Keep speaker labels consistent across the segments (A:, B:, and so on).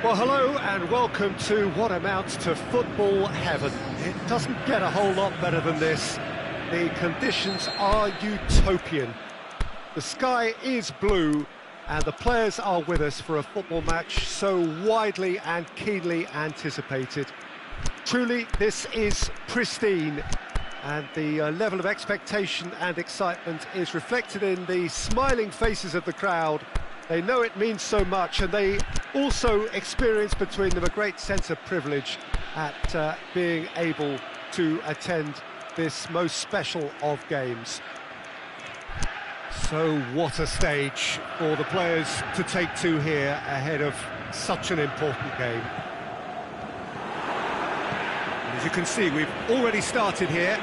A: Well, hello and welcome to what amounts to football heaven. It doesn't get a whole lot better than this. The conditions are utopian. The sky is blue and the players are with us for a football match so widely and keenly anticipated. Truly, this is pristine, and the level of expectation and excitement is reflected in the smiling faces of the crowd. They know it means so much, and they also experience between them a great sense of privilege at being able to attend this most special of games. So what a stage for the players to take to here ahead of such an important game. And as you can see, we've already started here.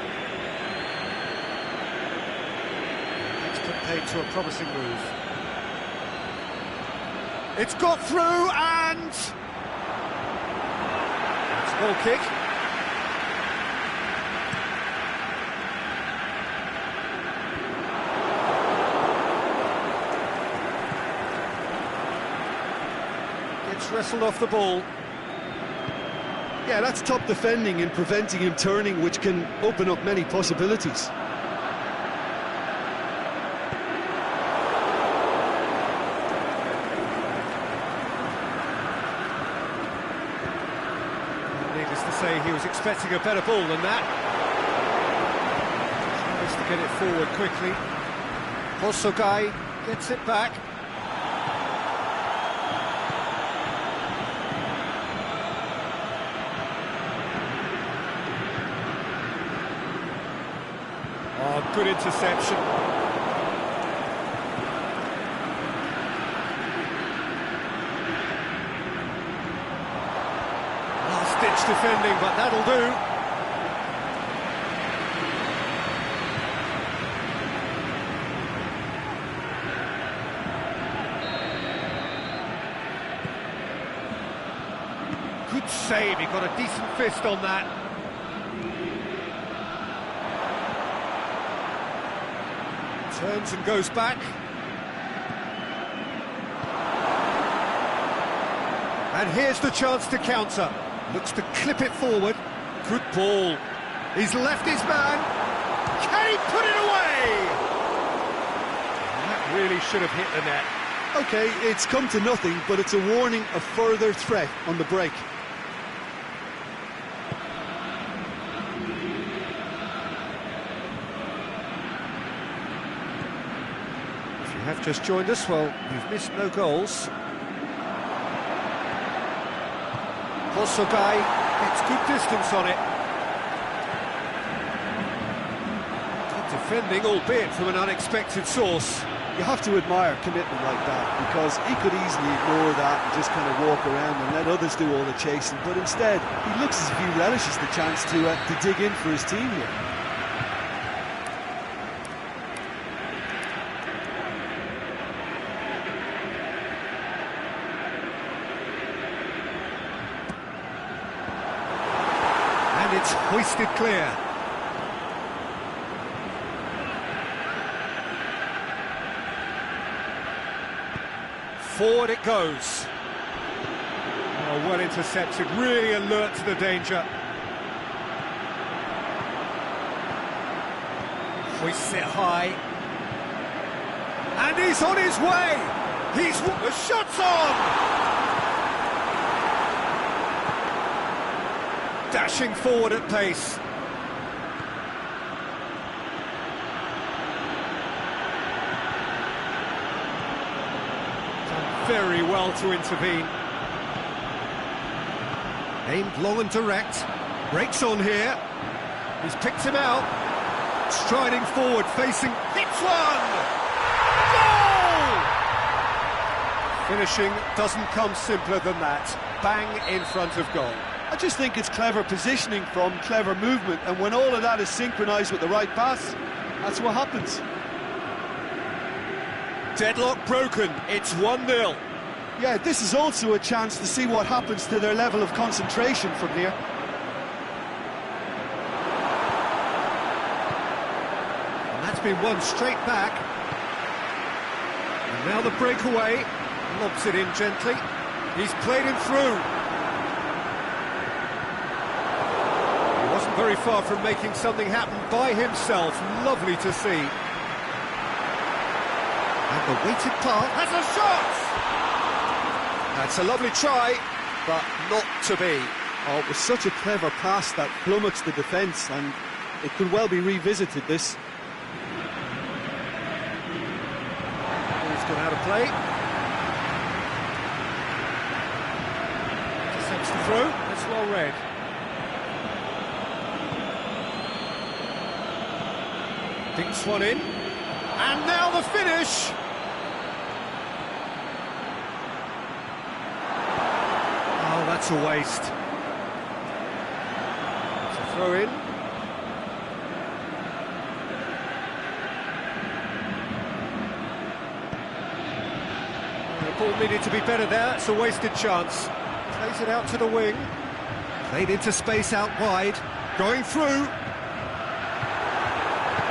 A: Let's put paid to a promising move. It's got through and... it's a goal kick. Gets wrestled off the ball.
B: Yeah, that's top defending and preventing him turning, which can open up many possibilities.
A: Needless to say, he was expecting a better ball than that. Tries to get it forward quickly. Hosogai gets it back. Oh, good interception. Last-ditch defending, but that'll do. Good save, he got a decent fist on that. Turns and goes back. And here's the chance to counter. Looks to clip it forward. Good ball. He's left his man. Can he put it away? That really should have hit the net.
B: OK, it's come to nothing, but it's a warning of further threat on the break.
A: Have just joined us, well, you've missed no goals. Hosogai gets good distance on it. Good defending, albeit from an unexpected source.
B: You have to admire commitment like that, because he could easily ignore that and just kind of walk around and let others do all the chasing, but instead, he looks as if he relishes the chance to dig in for his team here.
A: And it's hoisted clear. Forward it goes. Oh, well intercepted, really alert to the danger. Hoists it high. And he's on his way! The shot's on! Dashing forward at pace. Done very well to intervene. Aimed long and direct. Breaks on here. He's picked him out. Striding forward, facing... hits one! Goal! Finishing doesn't come simpler than that. Bang in front of goal.
B: I just think it's clever positioning from clever movement, and when all of that is synchronised with the right pass, that's what happens.
A: Deadlock broken, it's 1-0.
B: Yeah, this is also a chance to see what happens to their level of concentration from here.
A: And that's been won straight back. And now the breakaway, lobs it in gently. He's played him through. He wasn't very far from making something happen by himself. Lovely to see. And the weighted pass has a shot! That's a lovely try, but not to be.
B: Oh, it was such a clever pass that flummoxed the defence, and it could well be revisited, this.
A: He's gone out of play. Intercepts the throw. It's well read. Dinks one in. And now the finish! Oh, that's a waste. It's a throw in. The ball needed to be better there, that's a wasted chance. Plays it out to the wing. Played into space out wide. Going through.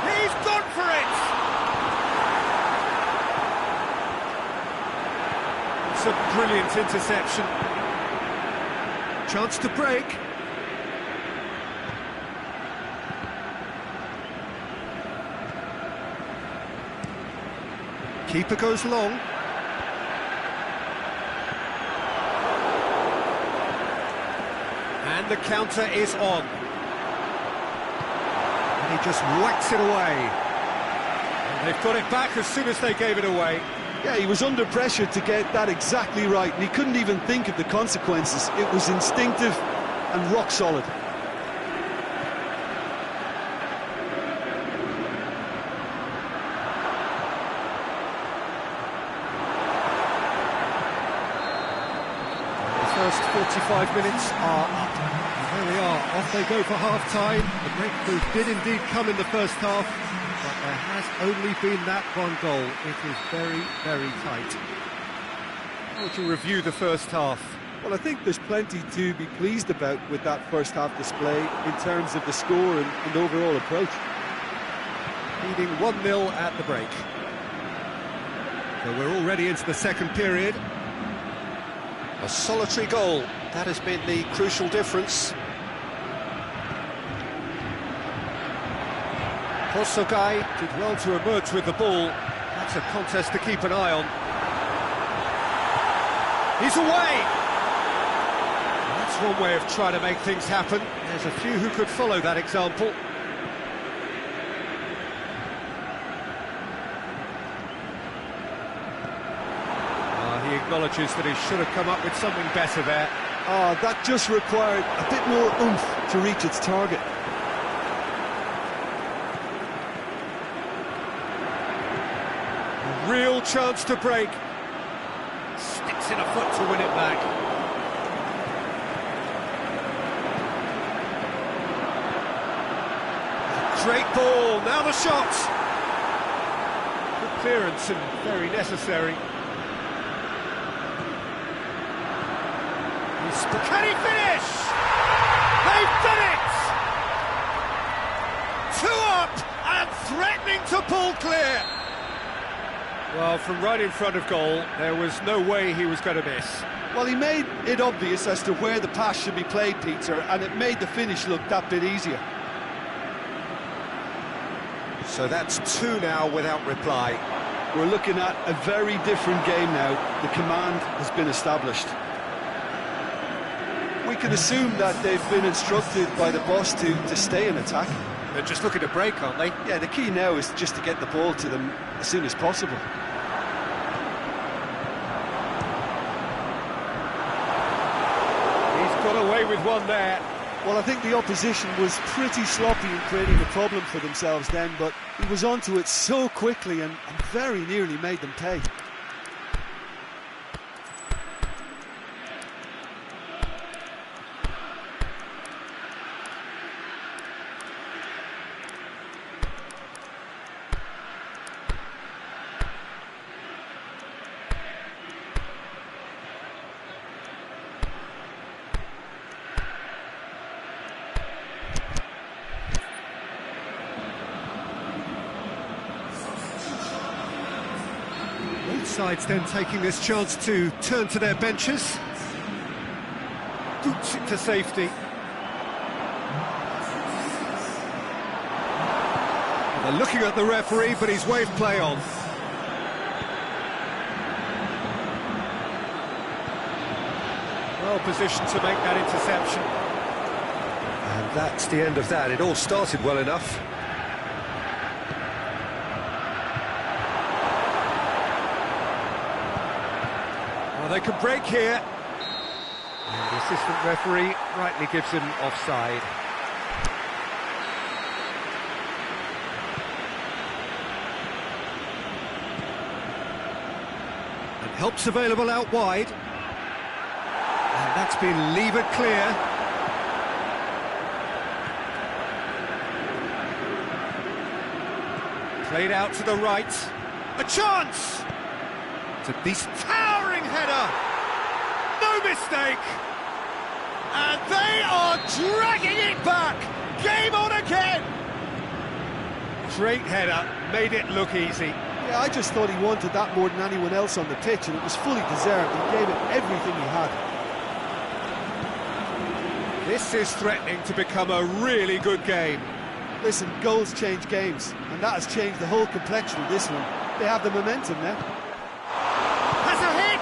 A: He's gone for it! It's a brilliant interception. Chance to break. Keeper goes long. And the counter is on. And he just whacks it away. And they've got it back as soon as they gave it away.
B: Yeah, he was under pressure to get that exactly right, and he couldn't even think of the consequences. It was instinctive and rock solid.
A: The first 45 minutes are up. And there we are, off they go for half-time. The breakthrough did indeed come in the first half, but there has only been that one goal. It is very, very tight. How would you review the first half?
B: Well, I think there's plenty to be pleased about with that first half display in terms of the score and overall approach.
A: Leading 1-0 at the break. So we're already into the second period. A solitary goal, that has been the crucial difference. Hosogai did well to emerge with the ball. That's a contest to keep an eye on. He's away! That's one way of trying to make things happen. There's a few who could follow that example. He acknowledges that he should have come up with something better there.
B: That just required a bit more oomph to reach its target.
A: A real chance to break. Sticks in a foot to win it back. Great ball, now the shot! Good clearance and very necessary. Can he finish? They've done it! 2 up and threatening to pull clear. Well, from right in front of goal, there was no way he was going to miss.
B: Well, he made it obvious as to where the pass should be played, Peter, and it made the finish look that bit easier.
A: So that's 2 now without reply.
B: We're looking at a very different game now. The command has been established. We can assume that they've been instructed by the boss to stay in attack.
A: They're just looking to break, aren't they?
B: Yeah, the key now is just to get the ball to them as soon as possible.
A: He's got away with one there.
B: Well, I think the opposition was pretty sloppy in creating a problem for themselves then, but he was onto it so quickly and very nearly made them pay.
A: Both sides then taking this chance to turn to their benches. scoots it to safety. They're looking at the referee, but he's waved play on. Well positioned to make that interception. And that's the end of that. It all started well enough. Well, they can break here. And the assistant referee rightly gives him offside. And help's available out wide. And that's been levered clear. Played out to the right. A chance! It's a decent towering header. No mistake. And they are dragging it back. Game on again. Great header. Made it look easy.
B: Yeah, I just thought he wanted that more than anyone else on the pitch, and it was fully deserved. He gave it everything he had.
A: This is threatening to become a really good game.
B: Listen, goals change games, and that has changed the whole complexion of this one. They have the momentum now.
A: Has a hit!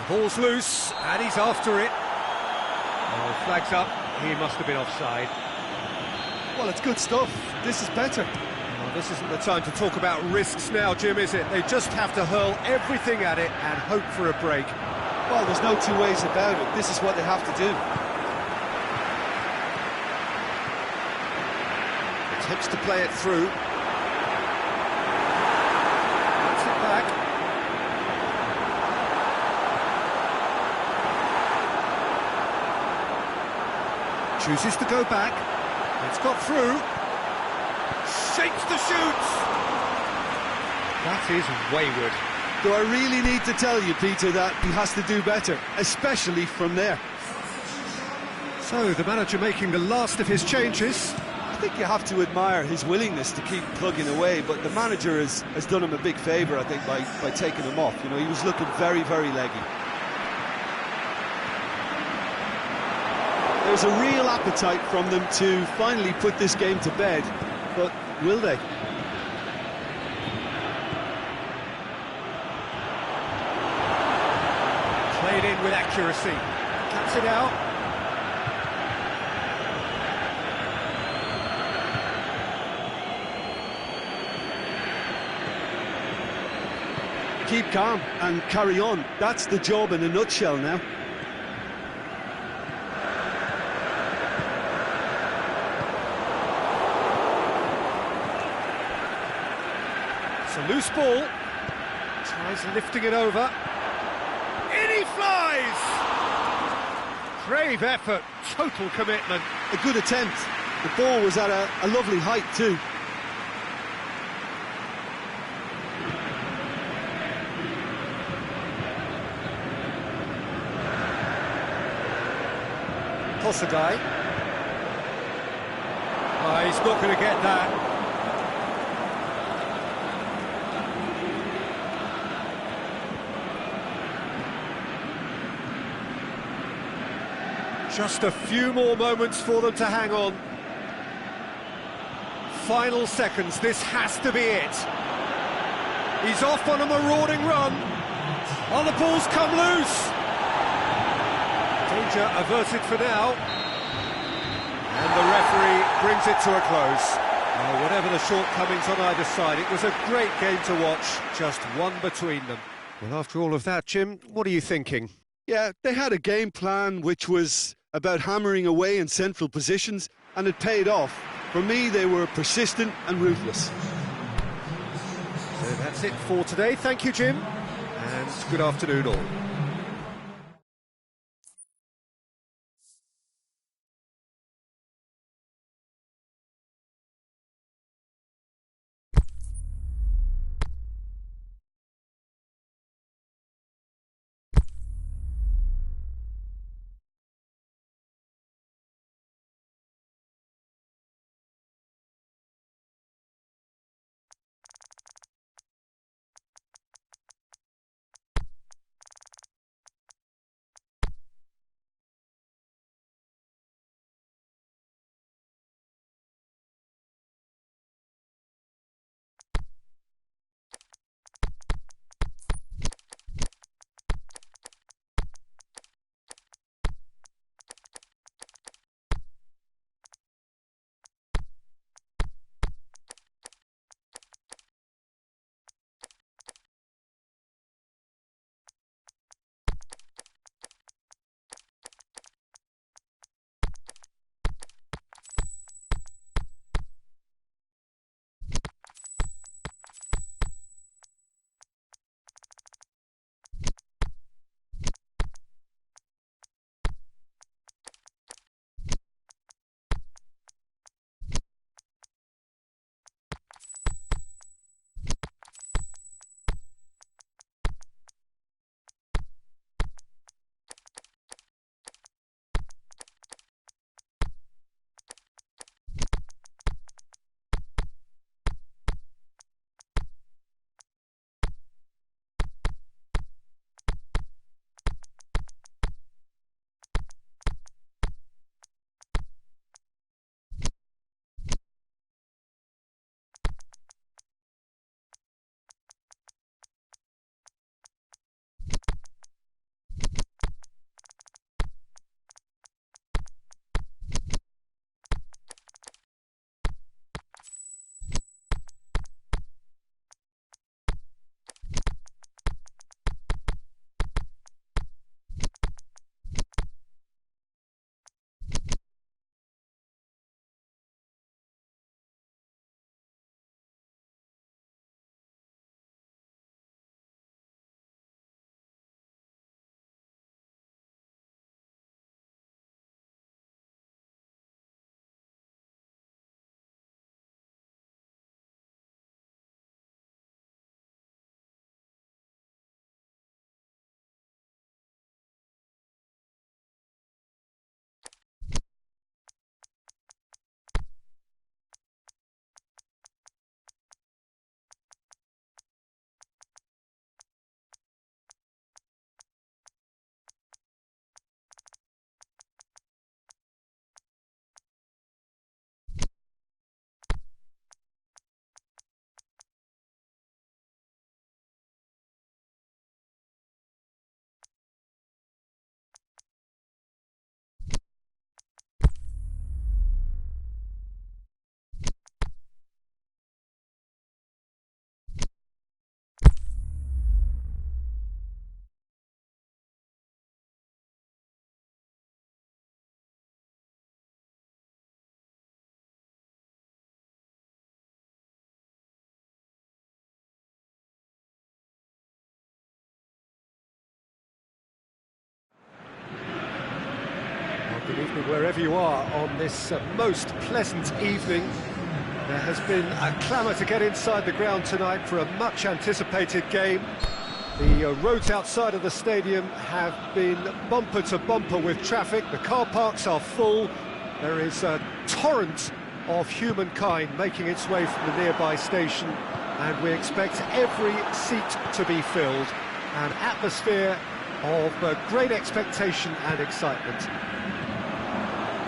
A: The ball's loose, and he's after it. Oh, flags up. He must have been offside.
B: Well, it's good stuff. This is better.
A: Well, this isn't the time to talk about risks now, Jim, is it? They just have to hurl everything at it and hope for a break.
B: Well, there's no two ways about it. This is what they have to do.
A: Attempts to play it through. Puts it back. Chooses to go back. It's got through. Shakes the shoots. That is wayward.
B: Do I really need to tell you, Peter, that he has to do better, especially from there?
A: So, the manager making the last of his changes.
B: I think you have to admire his willingness to keep plugging away, but the manager has done him a big favour, I think, by taking him off. You know, he was looking very, very leggy. There's a real appetite from them to finally put this game to bed, but will they?
A: Played in with accuracy. Cuts it out.
B: Keep calm and carry on. That's the job in a nutshell now.
A: It's a loose ball. Tries lifting it over. In he flies! Brave effort, total commitment.
B: A good attempt. The ball was at a lovely height too.
A: Posadai. Oh, he's not going to get that. Just a few more moments for them to hang on. Final seconds, this has to be it. He's off on a marauding run. Oh, the ball's come loose. Danger averted for now. And the referee brings it to a close. Well, whatever the shortcomings on either side, it was a great game to watch, just one between them. Well, after all of that, Jim, what are you thinking?
B: Yeah, they had a game plan which was about hammering away in central positions, and it paid off. For me, they were persistent and ruthless.
A: So that's it for today. Thank you, Jim, and good afternoon all. Good evening wherever you are on this most pleasant evening. There has been a clamour to get inside the ground tonight for a much anticipated game. The roads outside of the stadium have been bumper to bumper with traffic. The car parks are full. There is a torrent of humankind making its way from the nearby station, and we expect every seat to be filled. An atmosphere of great expectation and excitement.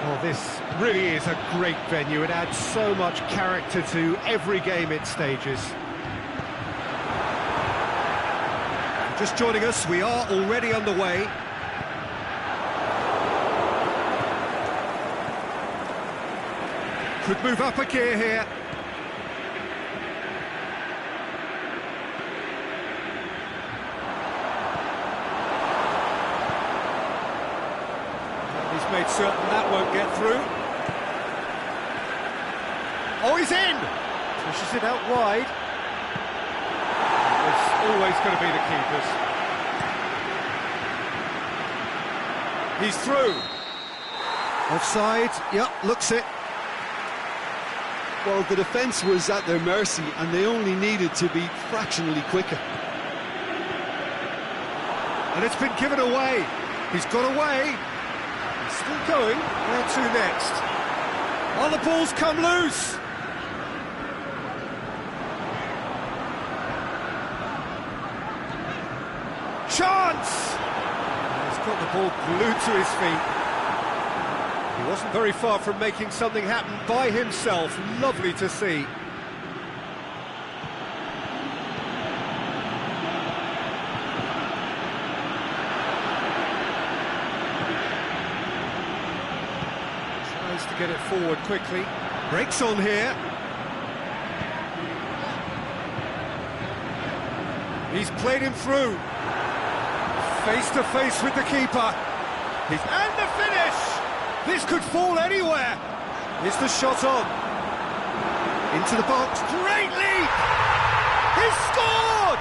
A: Well, this really is a great venue. It adds so much character to every game it stages. Just joining us, we are already underway. Could move up a gear here. He's made certain that won't get through. Oh, he's in! Pushes it out wide. It's always going to be the keepers. He's through. Offside, yep, looks it.
B: Well, the defence was at their mercy and they only needed to be fractionally quicker.
A: And it's been given away. He's got away. He's still going. Where to next? Oh, the ball's come loose. Chance! He's got the ball glued to his feet. He wasn't very far from making something happen by himself. Lovely to see. Tries to get it forward quickly. Breaks on here. He's played him through. Face to face with the keeper. And the finish! This could fall anywhere. Is the shot on? Into the box. Great leap! He's scored!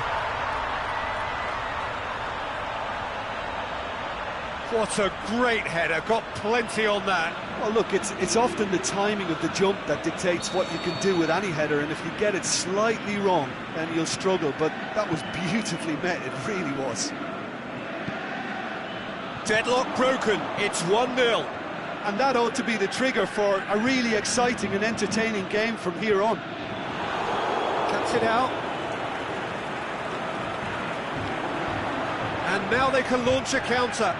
A: What a great header. Got plenty on that.
B: Well, look, it's often the timing of the jump that dictates what you can do with any header, and if you get it slightly wrong, then you'll struggle. But that was beautifully met. It really was.
A: Deadlock broken. It's 1-0.
B: And that ought to be the trigger for a really exciting and entertaining game from here on.
A: Cuts it out. And now they can launch a counter.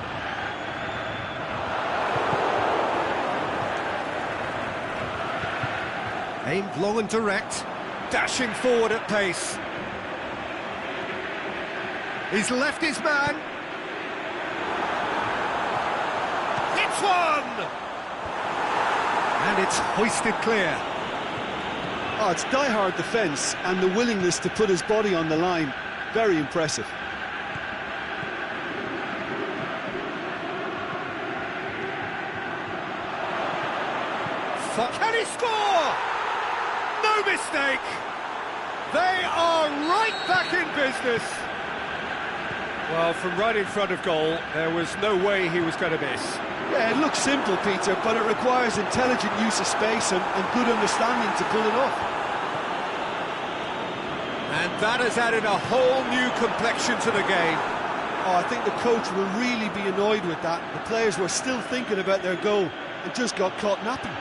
A: Aimed long and direct. Dashing forward at pace. He's left his man. One! And it's hoisted clear.
B: Oh, it's die-hard defence and the willingness to put his body on the line. Very impressive.
A: Can he score? No mistake! They are right back in business. Well, from right in front of goal, there was no way he was going to miss.
B: Yeah, it looks simple, Peter, but it requires intelligent use of space and good understanding to pull it off.
A: And that has added a whole new complexion to the game.
B: Oh, I think the coach will really be annoyed with that. The players were still thinking about their goal and just got caught napping.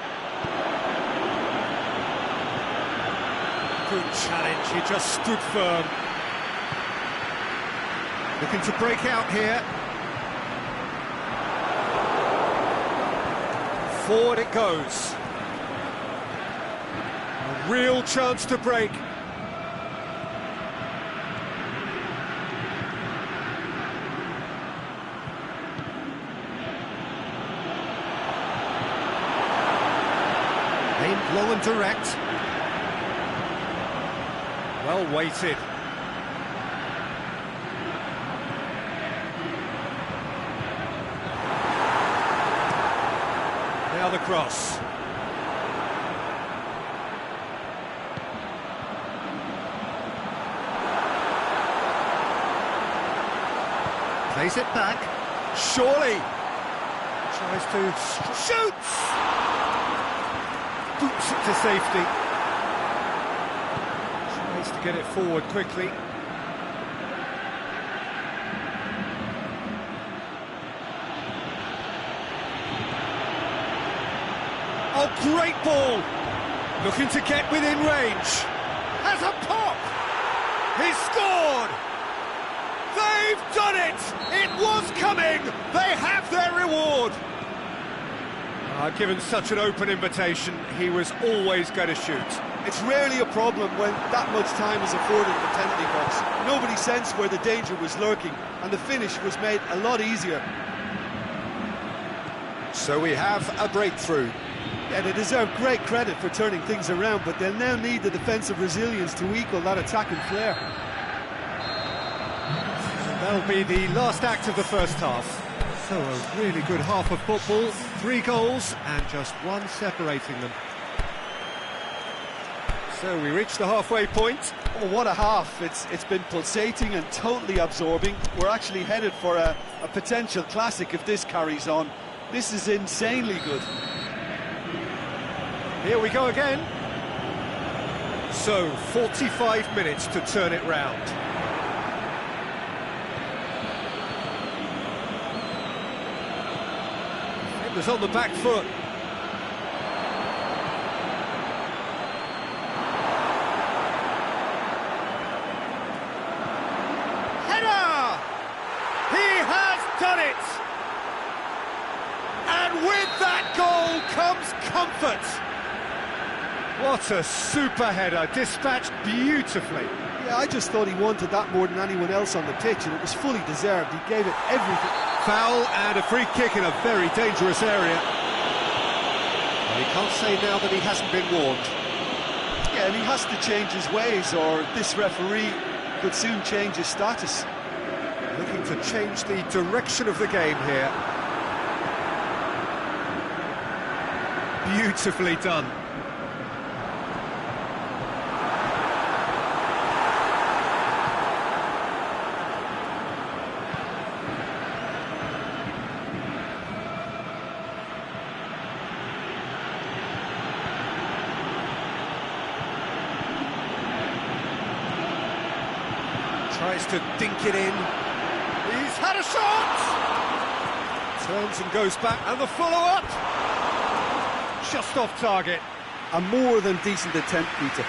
A: Good challenge, he just stood firm. Looking to break out here. Forward it goes. A real chance to break. Aimed low and direct. Well weighted. Now the cross. Plays it back. Surely. Tries to shoots! Boots it to safety. Tries to get it forward quickly. Oh, great ball! Looking to get within range. Has a pop! He's scored! They've done it! It was coming! They have their reward! Given such an open invitation, he was always going to shoot.
B: It's rarely a problem when that much time is afforded in the penalty box. Nobody sensed where the danger was lurking, and the finish was made a lot easier.
A: So we have a breakthrough.
B: Yeah, they deserve great credit for turning things around, but they'll now need the defensive resilience to equal that attacking flair.
A: That'll be the last act of the first half. So a really good half of football, 3 goals and just one separating them. So we reach the halfway point.
B: Oh, what a half. It's been pulsating and totally absorbing. We're actually headed for a potential classic if this carries on. This is insanely good.
A: Here we go again. So 45 minutes to turn it round. It was on the back foot. Header! He has done it! And with that goal comes comfort. What a super header, dispatched beautifully.
B: Yeah, I just thought he wanted that more than anyone else on the pitch, and it was fully deserved. He gave it everything.
A: Foul and a free kick in a very dangerous area. And he can't say now that he hasn't been warned.
B: Yeah, and he has to change his ways, or this referee could soon change his status.
A: Looking to change the direction of the game here. Beautifully done. Tries to dink it in. He's had a shot! Turns and goes back, and the follow-up! Just off target.
B: A more than decent attempt, Peter.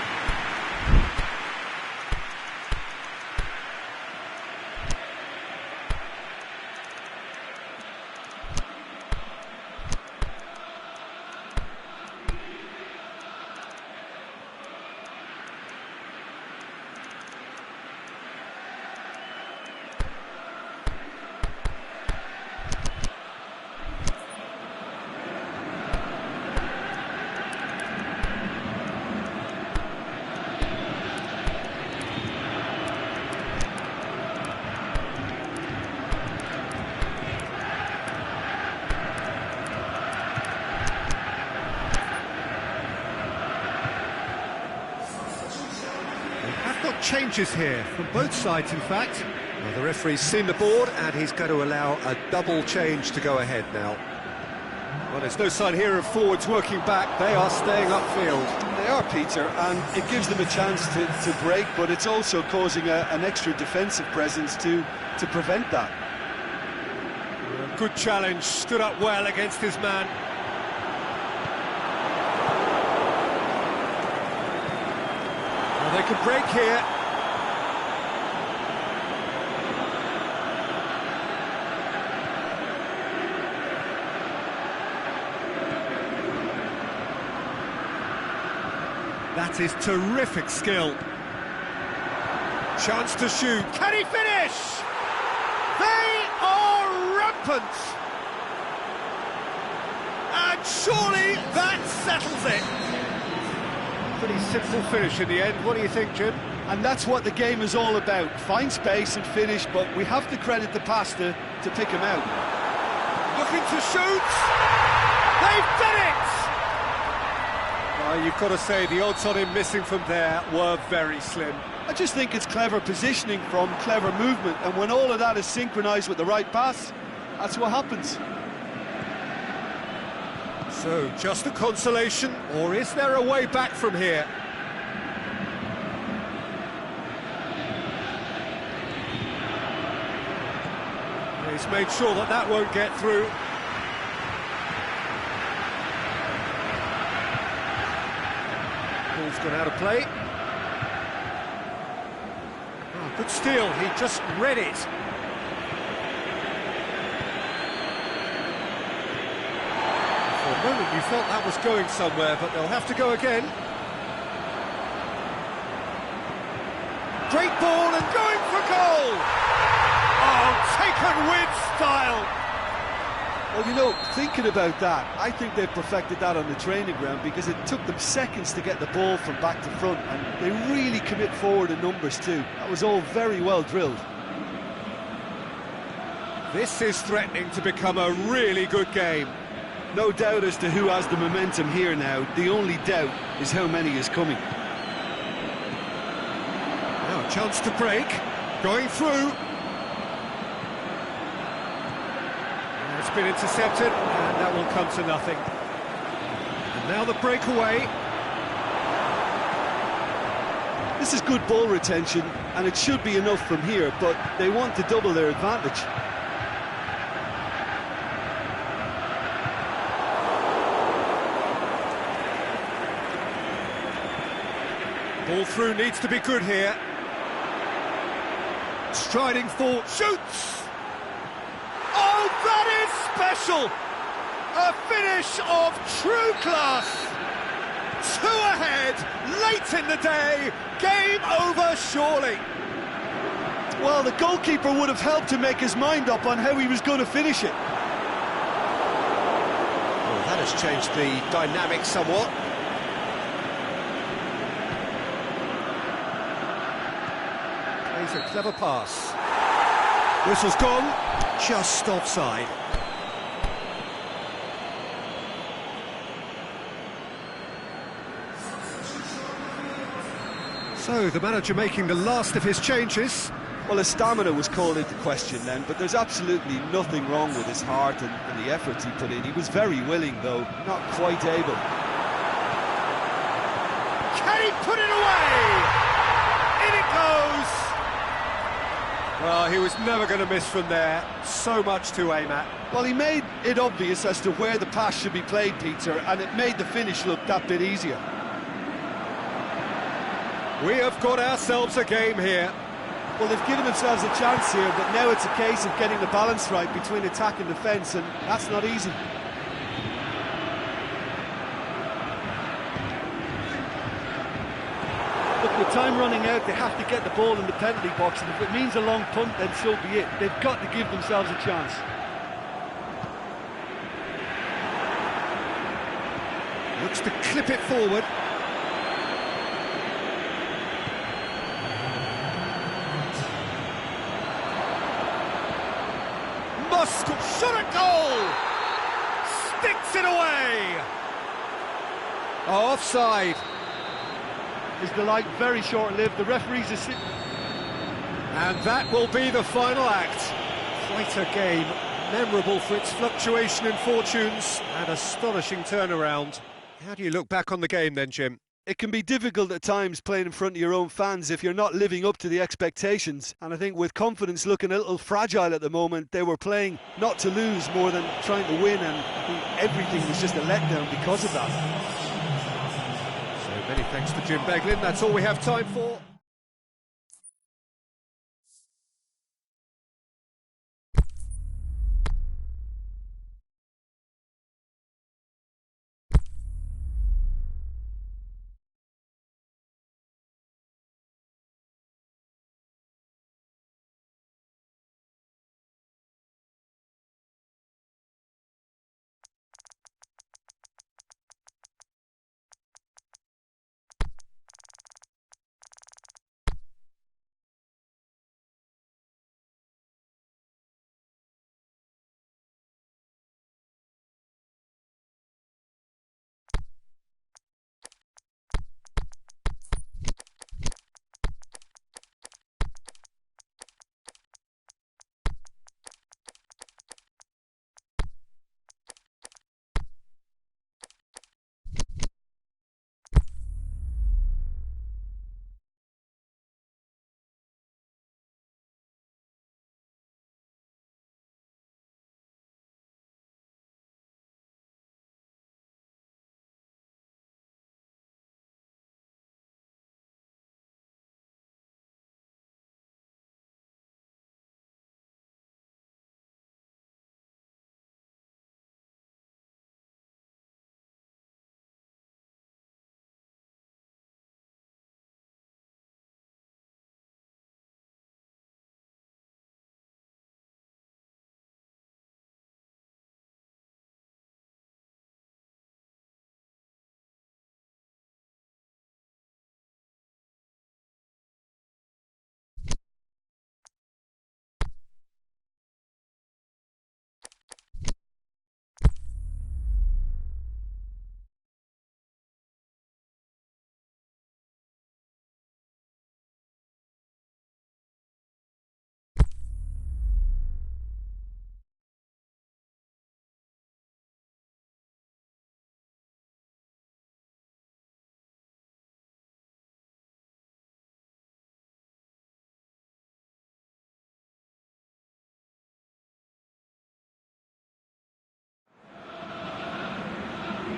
A: Changes here from both sides, in fact. Well, the referee's seen the board and he's going to allow a double change to go ahead now. Well, there's no sign here of forwards working back. They are staying upfield.
B: They are, Peter, and it gives them a chance to break, but it's also causing an extra defensive presence to prevent that.
A: Good challenge, stood up well against his man. Well, they could break here. That is terrific skill. Chance to shoot. Can he finish? They are rampant. And surely that settles it. Pretty simple finish in the end. What do you think, Jim?
B: And that's what the game is all about. Find space and finish, but we have to credit the pass to pick him out.
A: Looking to shoot. They've done it! You've got to say, the odds on him missing from there were very slim.
B: I just think it's clever positioning from clever movement, and when all of that is synchronised with the right pass, that's what happens.
A: So, just a consolation, or is there a way back from here? He's made sure that that won't get through. Ball's gone out of play. Oh, good steal, he just read it. For a moment you felt that was going somewhere, but they'll have to go again. Great ball and going for goal! Oh, taken with style!
B: Well, you know, thinking about that, I think they perfected that on the training ground because it took them seconds to get the ball from back to front, and they really commit forward in numbers too. That was all very well drilled.
A: This is threatening to become a really good game.
B: No doubt as to who has the momentum here now. The only doubt is how many is coming.
A: Now a chance to break, going through. It's been intercepted, and that will come to nothing. And now the breakaway.
B: This is good ball retention, and it should be enough from here, but they want to double their advantage.
A: Ball through needs to be good here. Striding forward, shoots! Oh, that is special! A finish of true class! 2 ahead, late in the day, game over surely.
B: Well, the goalkeeper would have helped to make his mind up on how he was going to finish it.
A: Well, that has changed the dynamic somewhat. Plays a clever pass. Whistle's gone, just offside. So, the manager making the last of his changes.
B: Well, his stamina was called into question then, but there's absolutely nothing wrong with his heart and the efforts he put in. He was very willing, though, not quite able.
A: Can he put it away? In it goes! Well, he was never going to miss from there. So much to aim at.
B: Well, he made it obvious as to where the pass should be played, Peter, and it made the finish look that bit easier.
A: We have got ourselves a game here.
B: Well, they've given themselves a chance here, but now it's a case of getting the balance right between attack and defence, and that's not easy. Look, with time running out, they have to get the ball in the penalty box, and if it means a long punt, then so be it. They've got to give themselves a chance.
A: Looks to clip it forward. Shot at goal! Sticks it away! Offside.
B: His delight very short-lived. The referees are sitting.
A: And that will be the final act. Quite a game, memorable for its fluctuation in fortunes and astonishing turnaround. How do you look back on the game then, Jim?
B: It can be difficult at times playing in front of your own fans if you're not living up to the expectations. And I think with confidence looking a little fragile at the moment, they were playing not to lose more than trying to win, and I think everything was just a letdown because of that.
A: So many thanks to Jim Beglin. That's all we have time for.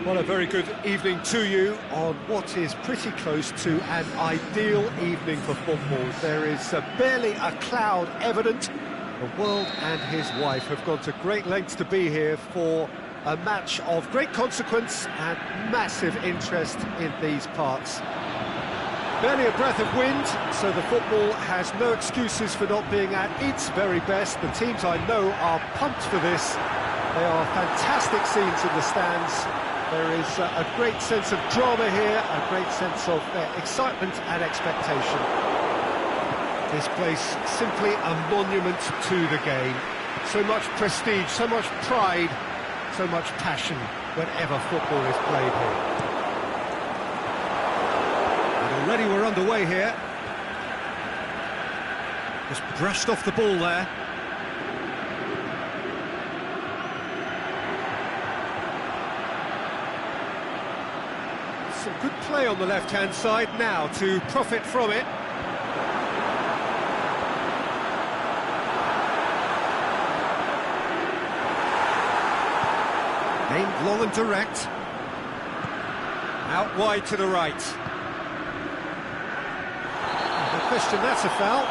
A: Well, a very good evening to you on what is pretty close to an ideal evening for football. There is barely a cloud evident. The world and his wife have gone to great lengths to be here for a match of great consequence and massive interest in these parts. Barely a breath of wind, so the football has no excuses for not being at its very best. The teams I know are pumped for this. They are fantastic scenes in the stands. There is a great sense of drama here, a great sense of excitement and expectation. This place simply a monument to the game. So much prestige, so much pride, so much passion whenever football is played here. And already we're underway here. Just brushed off the ball there. Some good play on the left-hand side now to profit from it. Aimed long and direct. Out wide to the right. No question, that's a foul.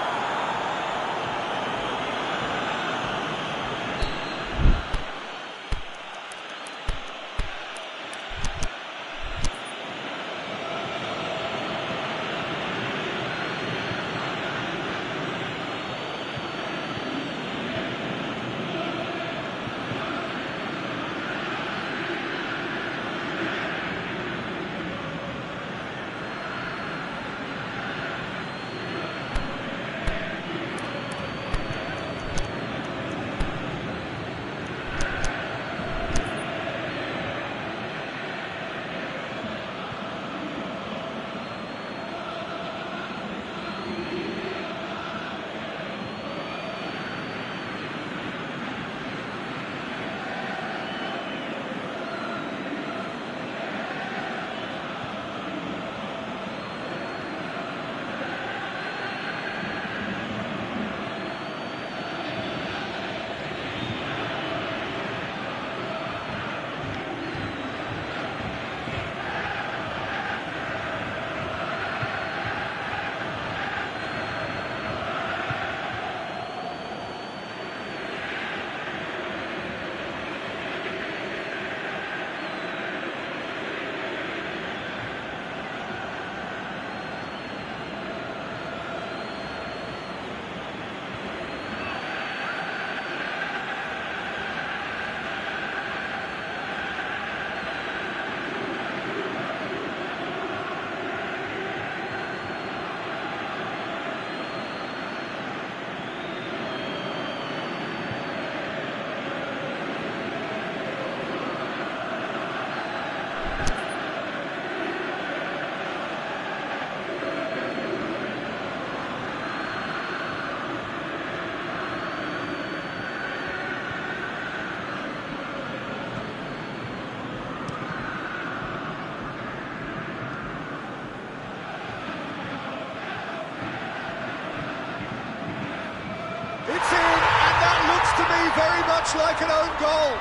A: It's in, and that looks to me very much like an own goal.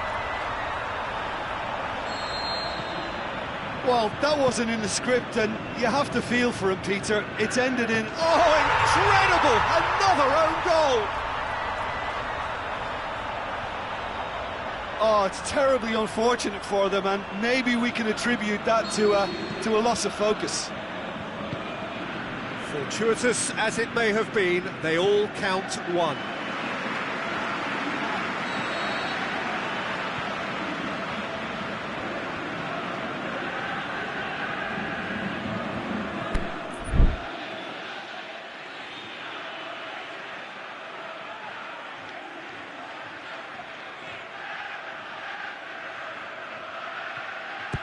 B: Well, that wasn't in the script, and you have to feel for him, Peter. It's ended in, oh, incredible! Another own goal! Oh, it's terribly unfortunate for them, and maybe we can attribute that to a loss of focus.
A: Fortuitous as it may have been, they all count one.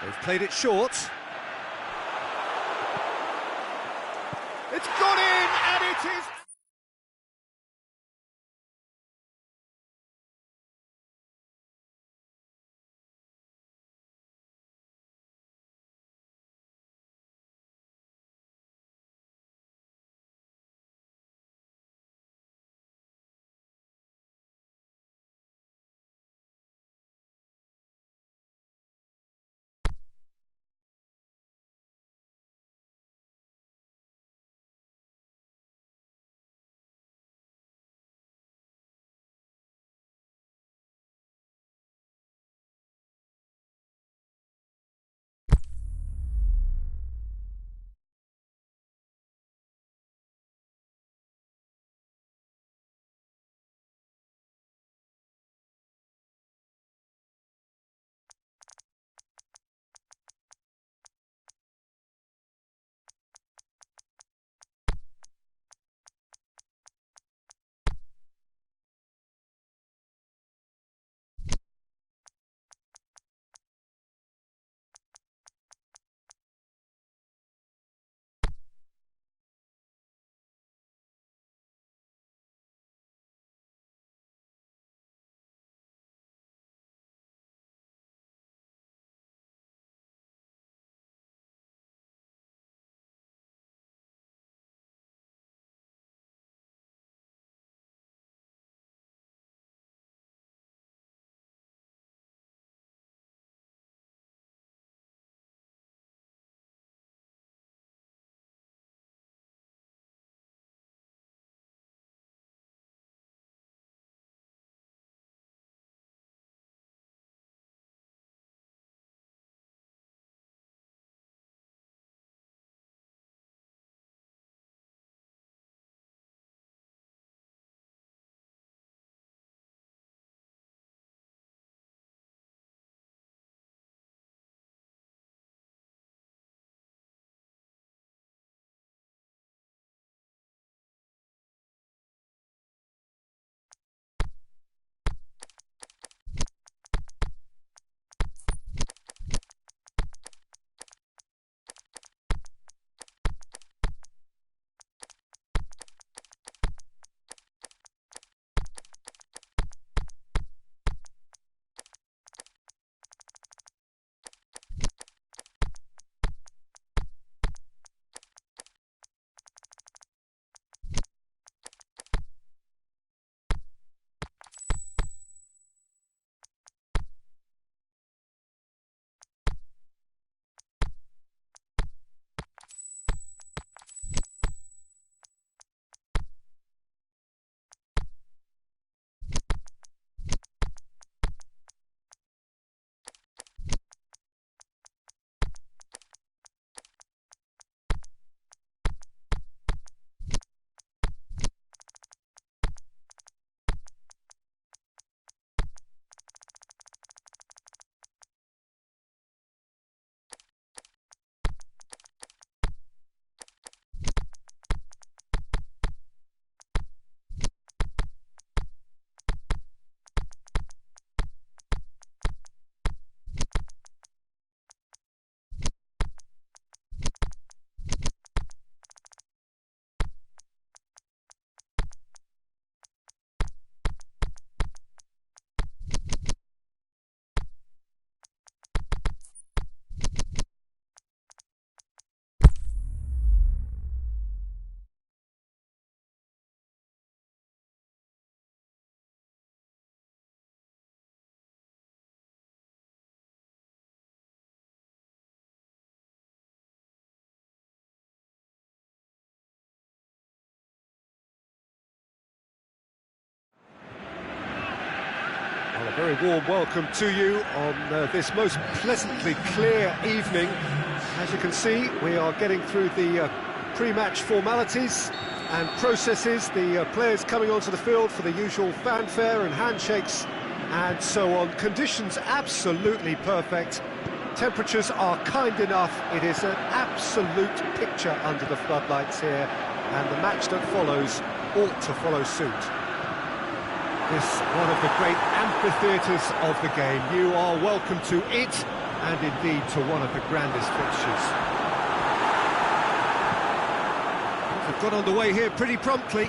A: They've played it short. It's gone in, and it is... very warm welcome to you on this most pleasantly clear evening. As you can see, we are getting through the pre-match formalities and processes, the players coming onto the field for the usual fanfare and handshakes and so on. Conditions absolutely perfect. Temperatures are kind enough. It is an absolute picture under the floodlights here, and the match that follows ought to follow suit. This one of the great amphitheatres of the game. You are welcome to it, and indeed to one of the grandest fixtures. They've got underway here pretty promptly.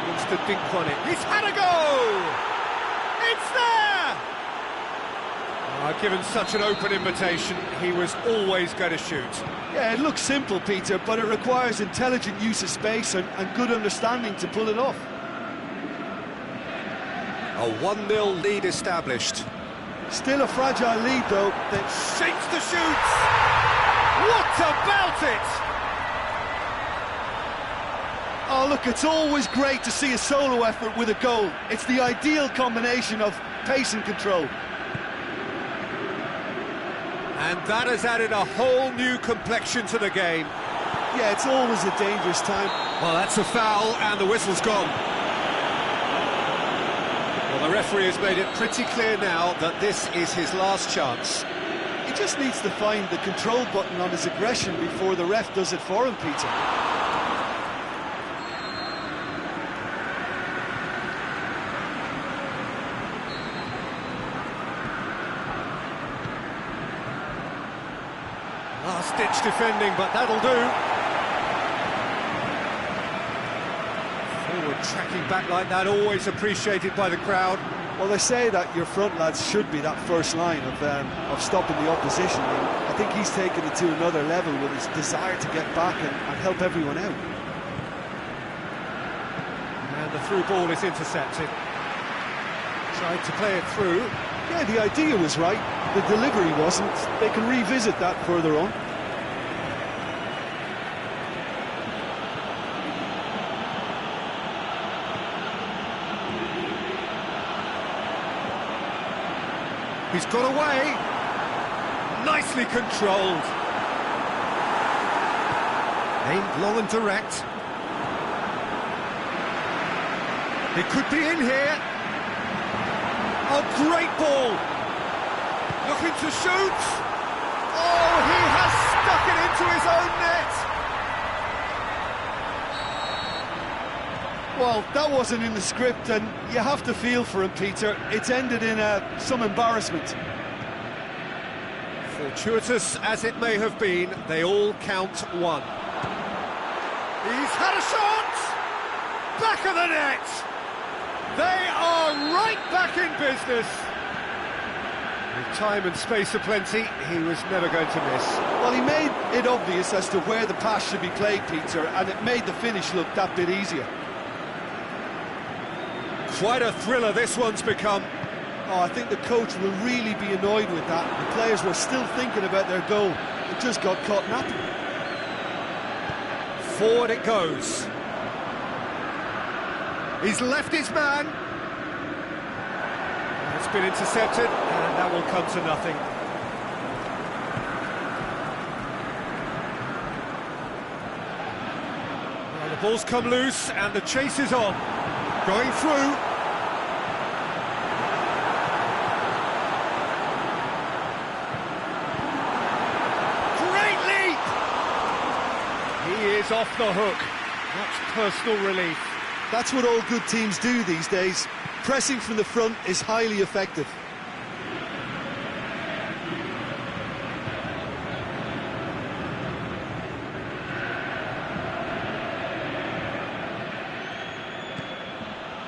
A: Looks to dink on it. He's had a go! It's there! Given such an open invitation, he was always going to shoot.
B: Yeah, it looks simple, Peter, but it requires intelligent use of space and good understanding to pull it off.
A: A 1-0 lead established.
B: Still a fragile lead, though.
A: Shakes the shoots! What about it?
B: Oh, look, it's always great to see a solo effort with a goal. It's the ideal combination of pace and control.
A: And that has added a whole new complexion to the game.
B: Yeah, it's always a dangerous time.
A: Well, that's a foul, and the whistle's gone. Well, the referee has made it pretty clear now that this is his last chance.
B: He just needs to find the control button on his aggression before the ref does it for him, Peter.
A: Last-ditch defending, but that'll do. Forward tracking back like that, always appreciated by the crowd.
B: Well, they say that your front lads should be that first line of stopping the opposition. And I think he's taken it to another level with his desire to get back and help everyone out.
A: And the through ball is intercepted. Tried to play it through.
B: Yeah, the idea was right. The delivery wasn't. They can revisit that further on.
A: He's got away. Nicely controlled. Aimed long and direct. It could be in here. Oh, great ball. Looking to shoot. Oh, he has stuck it into his own net.
B: Well, that wasn't in the script, and you have to feel for him, Peter. It's ended in some embarrassment.
A: Fortuitous as it may have been, they all count one. He's had a shot! Back of the net! They are right back in business. With time and space aplenty, he was never going to miss.
B: Well, he made it obvious as to where the pass should be played, Peter, and it made the finish look that bit easier.
A: Quite a thriller this one's become.
B: Oh, I think the coach will really be annoyed with that. The players were still thinking about their goal. It just got caught napping.
A: Forward it goes. He's left his man. It's been intercepted, and that will come to nothing. Well, the ball's come loose, and the chase is on. Going through. Great leap! He is off the hook. Much personal relief.
B: That's what all good teams do these days. Pressing from the front is highly effective.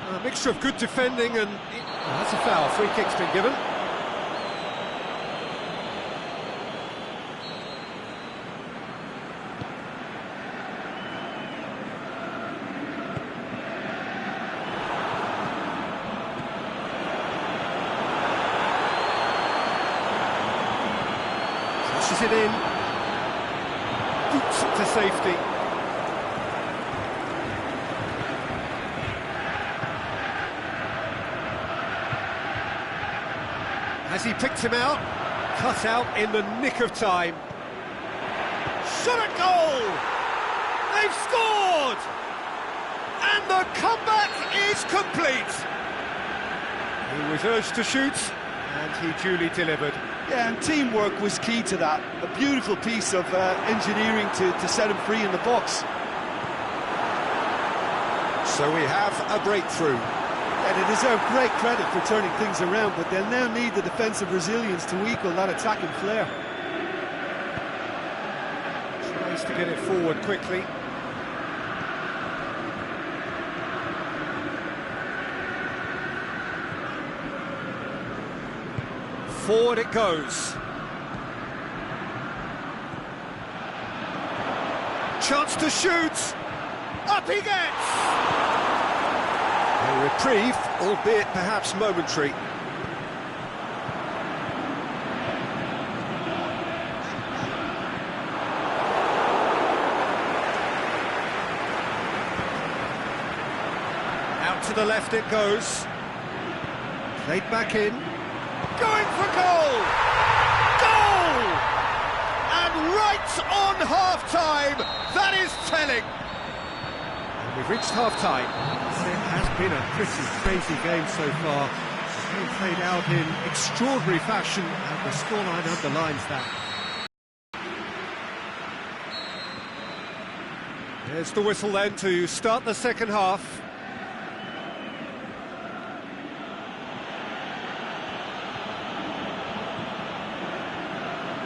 A: A mixture of good defending and... Oh, that's a foul. Free kick's been given. Pushes it in. Boots it to safety. Has he picked him out? Cut out in the nick of time. Shot at goal! They've scored! And the comeback is complete. He was urged to shoot, and he duly delivered.
B: Yeah, and teamwork was key to that. A beautiful piece of engineering to set him free in the box.
A: So we have a breakthrough.
B: And they deserve great credit for turning things around, but they'll now need the defensive resilience to equal that attacking flair.
A: Tries to get it forward quickly. Forward it goes. Chance to shoot. Up he gets. A reprieve, albeit perhaps momentary. Out to the left it goes. Played back in. Going for goal! Goal! And right on half-time, that is telling. And we've reached half-time. It has been a pretty crazy game so far. The game played out in extraordinary fashion, and the scoreline underlines that. There's the whistle then to start the second half.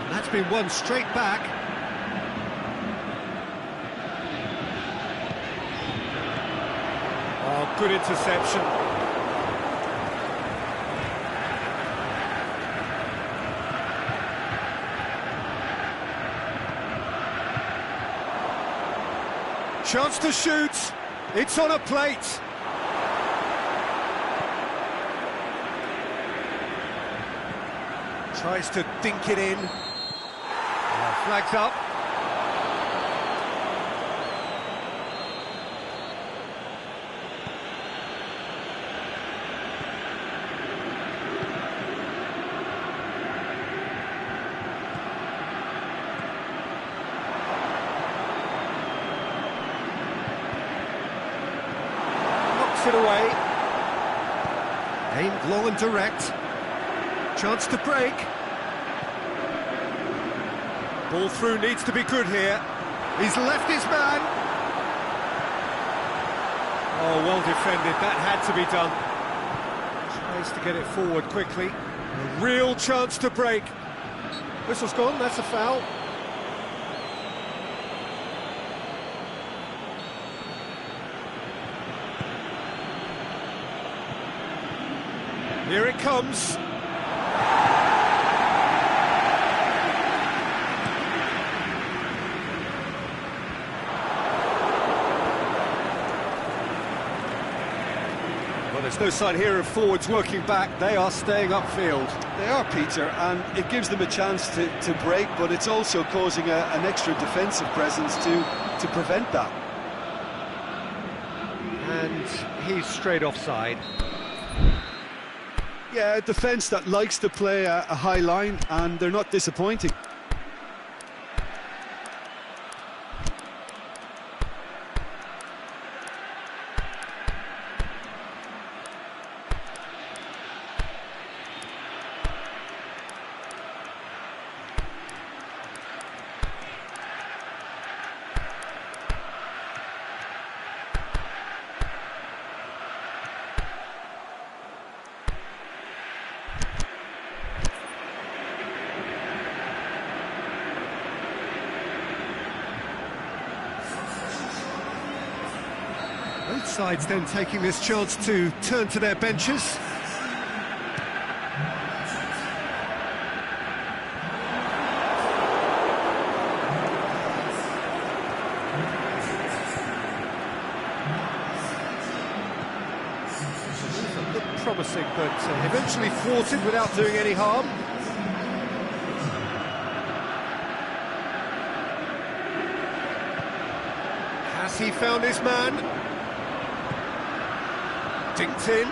A: That's been won straight back. Oh, good interception. Chance to shoot. It's on a plate. Tries to dink it in. Flags up. Knocks it away. Aimed low and direct. Chance to break. Ball through needs to be good here. He's left his man. Oh, well defended. That had to be done. Tries to get it forward quickly. A real chance to break. Whistle's gone. That's a foul. Here it comes. Well, there's no sign here of forwards working back. They are staying upfield.
B: They are, Peter, and it gives them a chance to break, but it's also causing an extra defensive presence to prevent that.
A: And he's straight offside.
B: Yeah, a defence that likes to play a high line, and they're not disappointing.
A: Both sides then taking this chance to turn to their benches. Looked promising, but eventually thwarted without doing any harm. Has he found his man? Dinked in.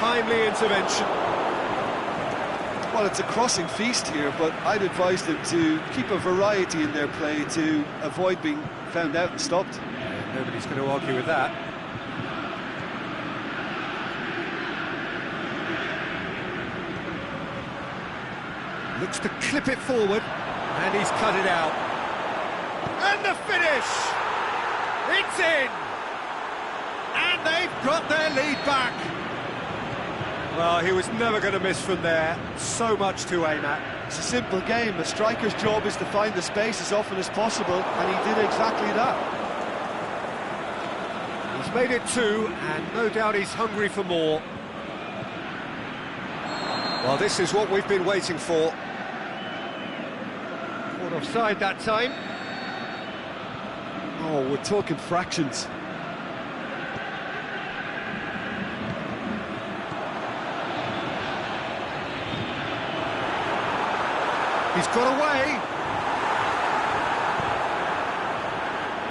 A: timely intervention.
B: Well, it's a crossing feast here, but I'd advise them to keep a variety in their play to avoid being found out and stopped.
A: Yeah, nobody's going to argue with that. Looks to clip it forward, and he's cut it out. And the finish! It's in! And they've got their lead back. Well, he was never going to miss from there. So much to aim at.
B: It's a simple game. A striker's job is to find the space as often as possible, and he did exactly that.
A: He's made it 2, and no doubt he's hungry for more. Well, this is what we've been waiting for. Caught offside that time.
B: Oh, we're talking fractions.
A: He's got away.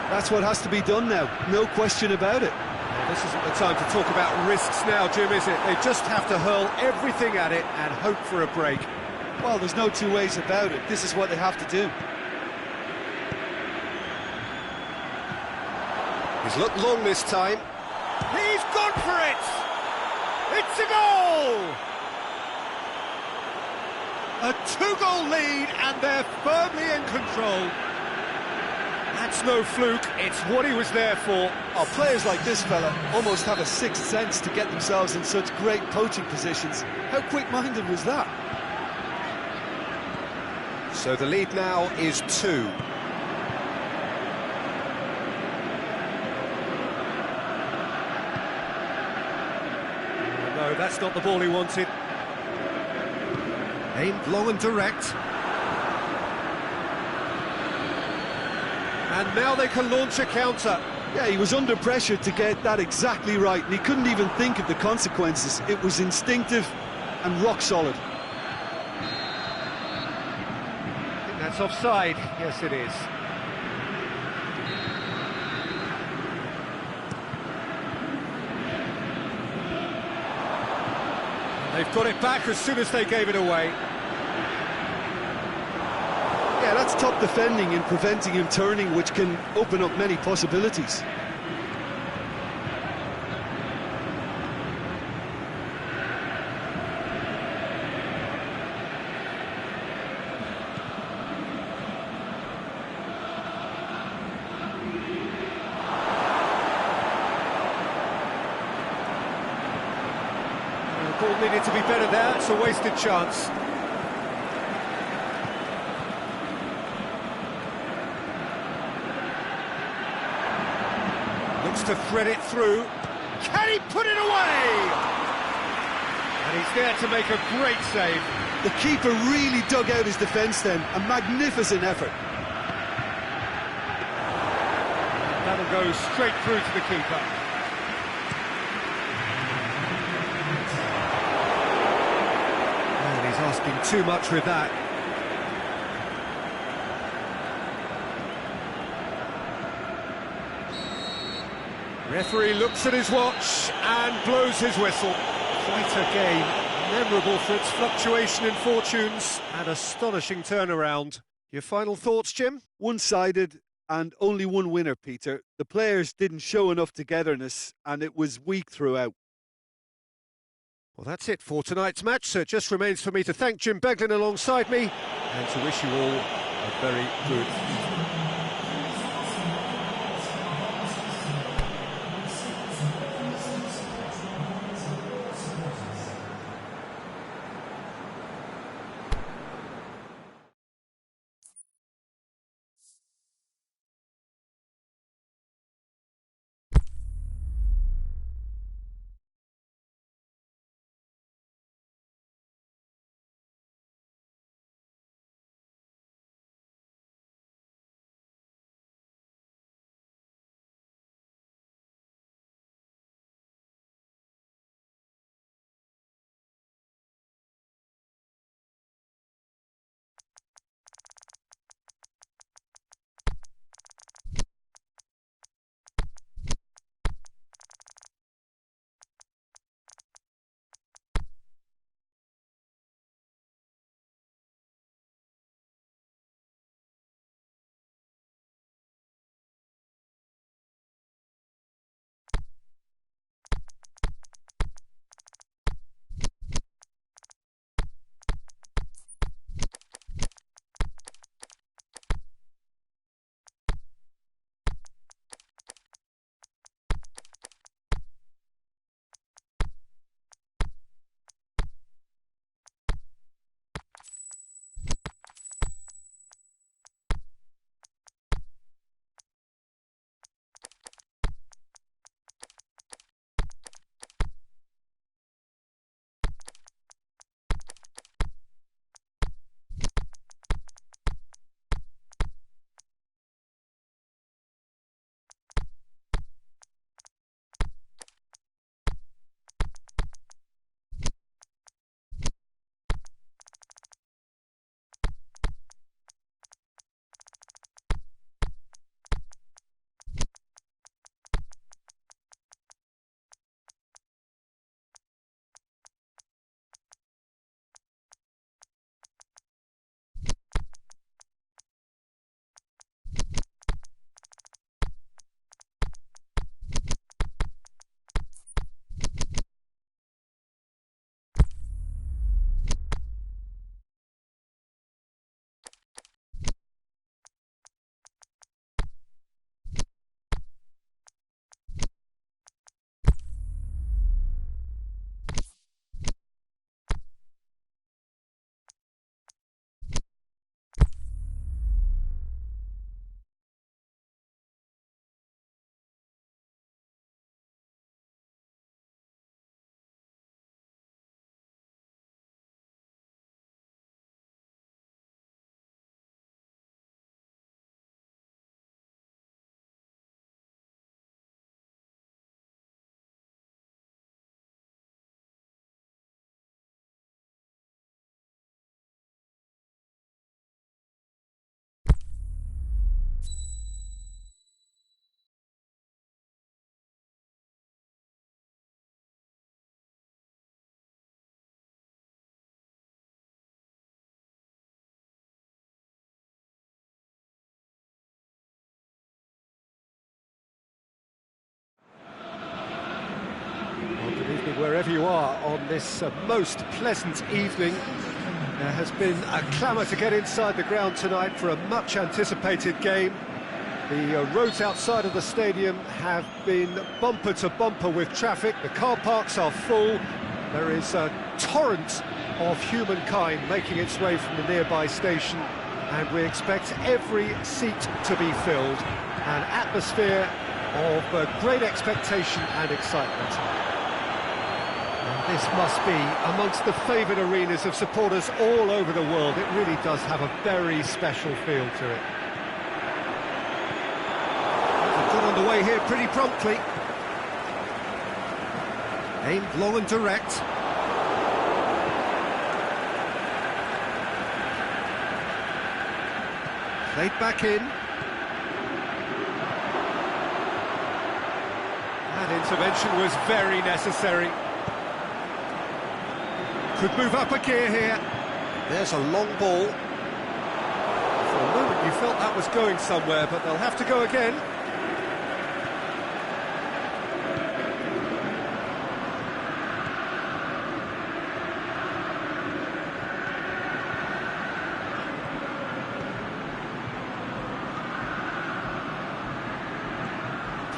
B: That's what has to be done now, no question about it.
A: Well, this isn't the time to talk about risks now, Jim, is it? They just have to hurl everything at it and hope for a break.
B: Well, there's no two ways about it. This is what they have to do.
A: He's looked long this time. He's gone for it! It's a goal! A 2-goal lead, and they're firmly in control. That's no fluke, it's what he was there for.
B: Oh, players like this fella almost have a sixth sense to get themselves in such great poaching positions. How quick-minded was that?
A: So the lead now is 2. No, that's not the ball he wanted. Aimed long and direct. And now they can launch a counter.
B: Yeah, he was under pressure to get that exactly right, and he couldn't even think of the consequences. It was instinctive and rock solid.
A: I think that's offside. Yes, it is. They've got it back as soon as they gave it away.
B: Yeah, that's top defending and preventing him turning, which can open up many possibilities.
A: The ball needed to be better there. It's a wasted chance. Looks to thread it through. Can he put it away? And he's there to make a great save.
B: The keeper really dug out his defence then. A magnificent effort.
A: That'll go straight through to the keeper. And he's asking too much with that. Referee looks at his watch and blows his whistle. Quite a game, memorable for its fluctuation in fortunes and astonishing turnaround. Your final thoughts, Jim?
B: One-sided and only one winner, Peter. The players didn't show enough togetherness and it was weak throughout.
A: Well, that's it for tonight's match, so it just remains for me to thank Jim Beglin alongside me and to wish you all a very good evening. far on this most pleasant evening. There has been a clamour to get inside the ground tonight for a much-anticipated game. The roads outside of the stadium have been bumper to bumper with traffic. The car parks are full. There is a torrent of humankind making its way from the nearby station, and we expect every seat to be filled. An atmosphere of great expectation and excitement. And this must be amongst the favoured arenas of supporters all over the world. It really does have a very special feel to it. Got underway here pretty promptly. Aimed long and direct. Played back in. That intervention was very necessary. Could move up a gear here. There's a long ball. For a moment you felt that was going somewhere, but they'll have to go again.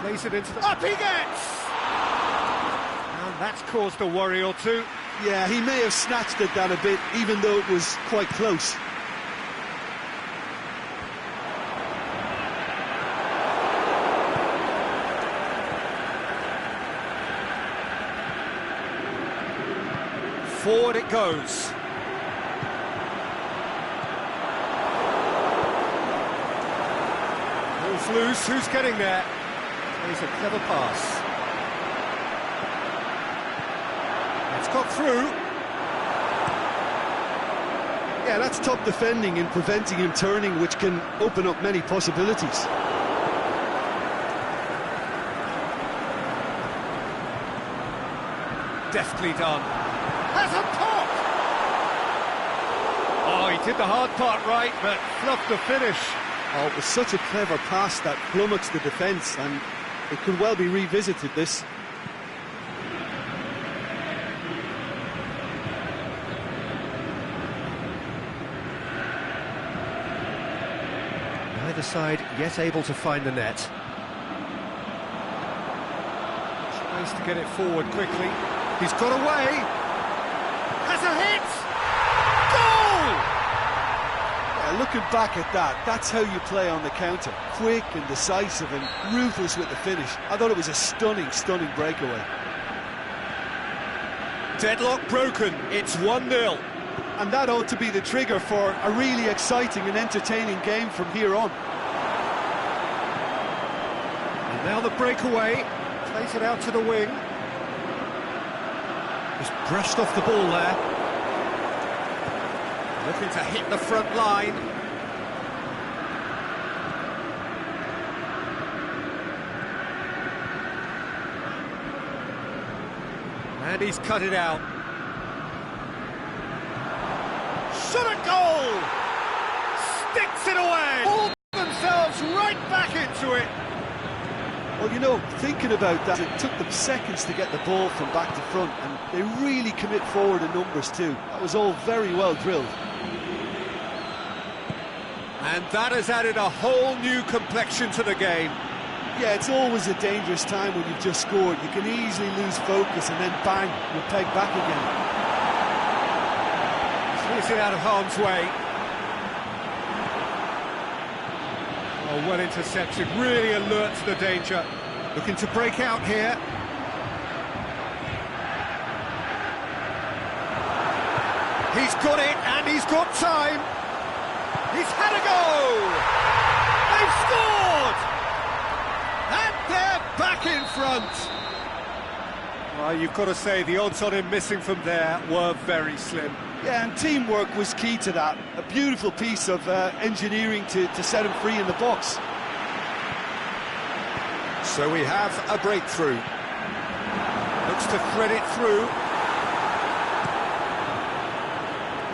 A: Plays it into the... Up he gets! And that's caused a worry or two.
B: Yeah, he may have snatched at that a bit, even though it was quite close.
A: Forward it goes. Ball's loose, who's getting there? Plays a clever pass. It's got through.
B: Yeah, that's top defending and preventing him turning, which can open up many possibilities.
A: Deftly done. Has a pop! Oh, he did the hard part right, but fluffed the finish.
B: Oh, it was such a clever pass that flummoxed the defence, and it could well be revisited, this.
A: Neither side yet able to find the net. Tries to get it forward quickly. He's got away. Has a hit! Goal!
B: Yeah, looking back at that, that's how you play on the counter. Quick and decisive and ruthless with the finish. I thought it was a stunning, stunning breakaway.
A: Deadlock broken. It's 1-0.
B: And that ought to be the trigger for a really exciting and entertaining game from here on.
A: And now the breakaway. Plays it out to the wing. Just brushed off the ball there. Looking to hit the front line. And he's cut it out. Shot a goal! Sticks it away! Pulled themselves right back into it.
B: Well, you know, thinking about that, it took them seconds to get the ball from back to front, and they really commit forward in numbers too. That was all very well drilled.
A: And that has added a whole new complexion to the game.
B: Yeah, it's always a dangerous time when you've just scored. You can easily lose focus and then bang, you're pegged back again.
A: Clears it out of harm's way. Oh, well intercepted, really alert to the danger. Looking to break out here. He's got it, and he's got time. He's had a go! They've scored! And they're back in front. Well, you've got to say, the odds on him missing from there were very slim.
B: Yeah, and teamwork was key to that. A beautiful piece of engineering to set him free in the box.
A: So we have a breakthrough. Looks to thread it through.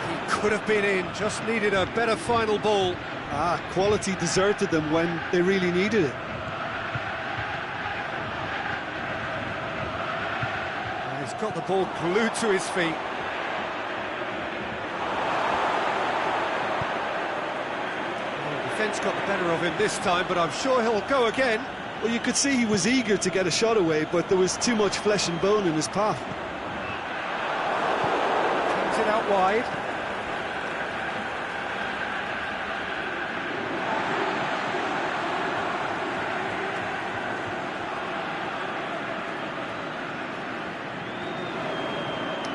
A: He could have been in, just needed a better final ball.
B: Quality deserted them when they really needed it.
A: He's got the ball glued to his feet. Well, the defence got the better of him this time, but I'm sure he'll go again.
B: Well, you could see he was eager to get a shot away, but there was too much flesh and bone in his path.
A: Turns it out wide.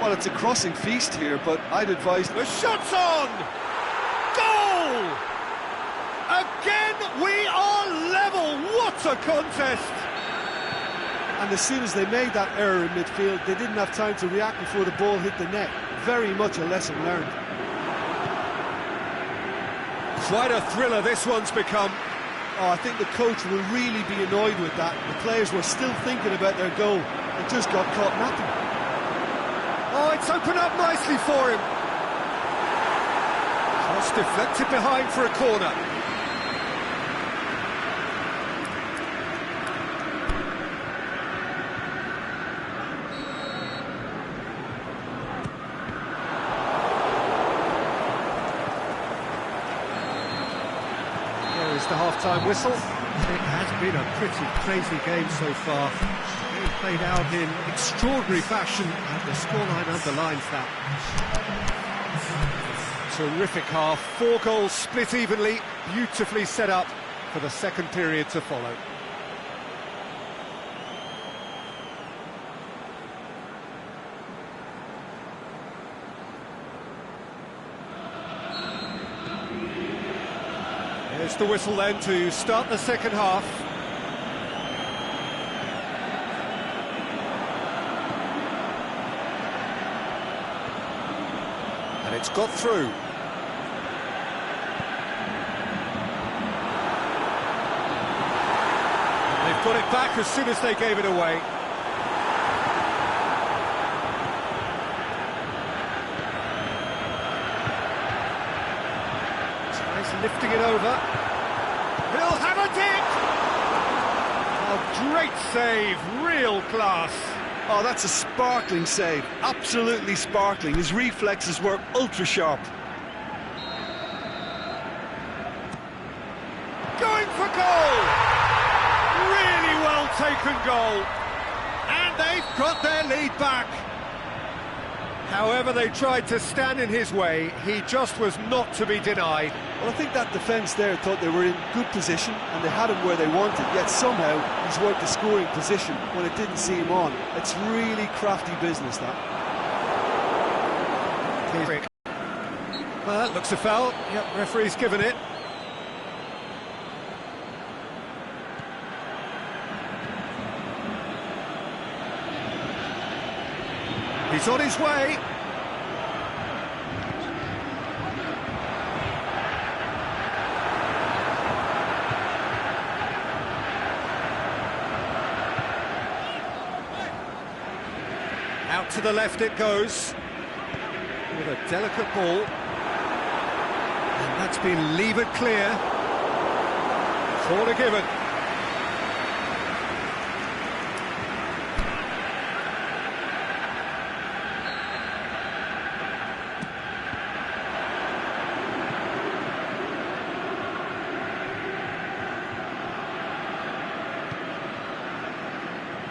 B: Well, it's a crossing feast here, but I'd advise...
A: The shot's on! Goal! Again, we are level! What a contest!
B: And as soon as they made that error in midfield, they didn't have time to react before the ball hit the net. Very much a lesson learned.
A: Quite a thriller this one's become.
B: Oh, I think the coach will really be annoyed with that. The players were still thinking about their goal and just got caught napping.
A: Oh, it's opened up nicely for him. Cross deflected behind for a corner. There is the half-time whistle. It has been a pretty crazy game so far. Game played out in extraordinary fashion, and the scoreline underlines that. Terrific half, 4 goals split evenly, beautifully set up for the second period to follow. Here's the whistle then to start the second half. And it's got through. And they've got it back as soon as they gave it away. Lifting it over. He'll have a dig! Oh, great save, real class.
B: Oh, that's a sparkling save, absolutely sparkling. His reflexes were ultra sharp.
A: Going for goal! Really well taken goal. And they've got their lead back. However they tried to stand in his way, he just was not to be denied.
B: Well, I think that defence there thought they were in good position and they had him where they wanted, yet somehow he's worked the scoring position when it didn't see him on. It's really crafty business, that.
A: Well, that looks a foul. Yep, referee's given it. He's on his way. Out to the left it goes. With a delicate ball. And that's been levered clear. Corner given.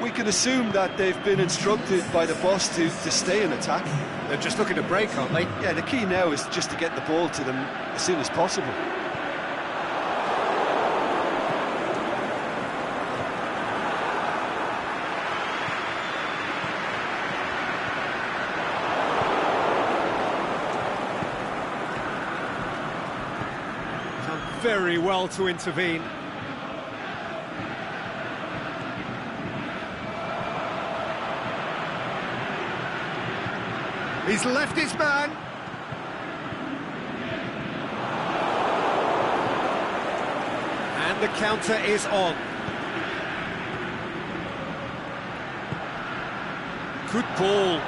B: We can assume that they've been instructed by the boss to stay in attack.
A: They're just looking to break, aren't they?
B: Yeah, the key now is just to get the ball to them as soon as possible.
A: Done very well to intervene. He's left his man. And the counter is on. Good ball.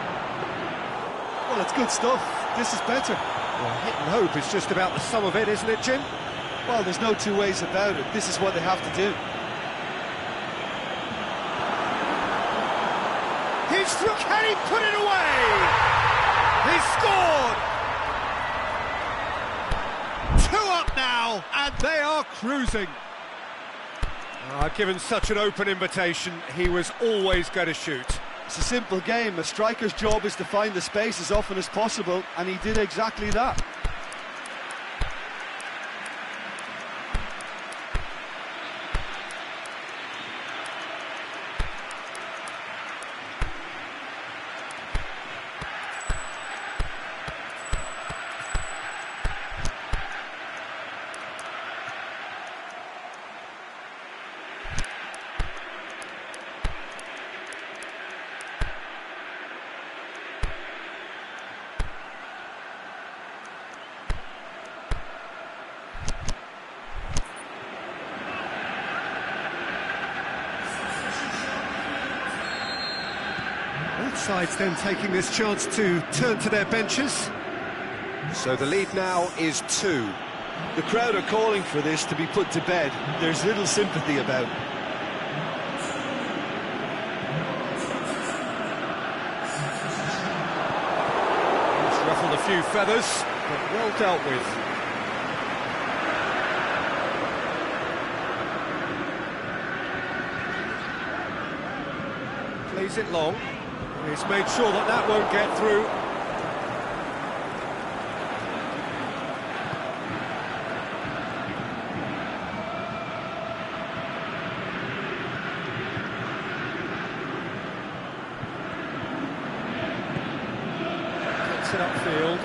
B: Well, it's good stuff. This is better.
A: Well, hit and hope is just about the sum of it, isn't it, Jim?
B: Well, there's no two ways about it. This is what they have to do.
A: He's He's through. Can he put it away? He scored! 2 up now, and they are cruising. Given such an open invitation, he was always going to shoot.
B: It's a simple game. A striker's job is to find the space as often as possible, and he did exactly that.
A: Both sides then taking this chance to turn to their benches. So the lead now is 2.
B: The crowd are calling for this to be put to bed. There's little sympathy about.
A: It's ruffled a few feathers, but well dealt with. Plays it long. He's made sure that that won't get through. Gets it upfield.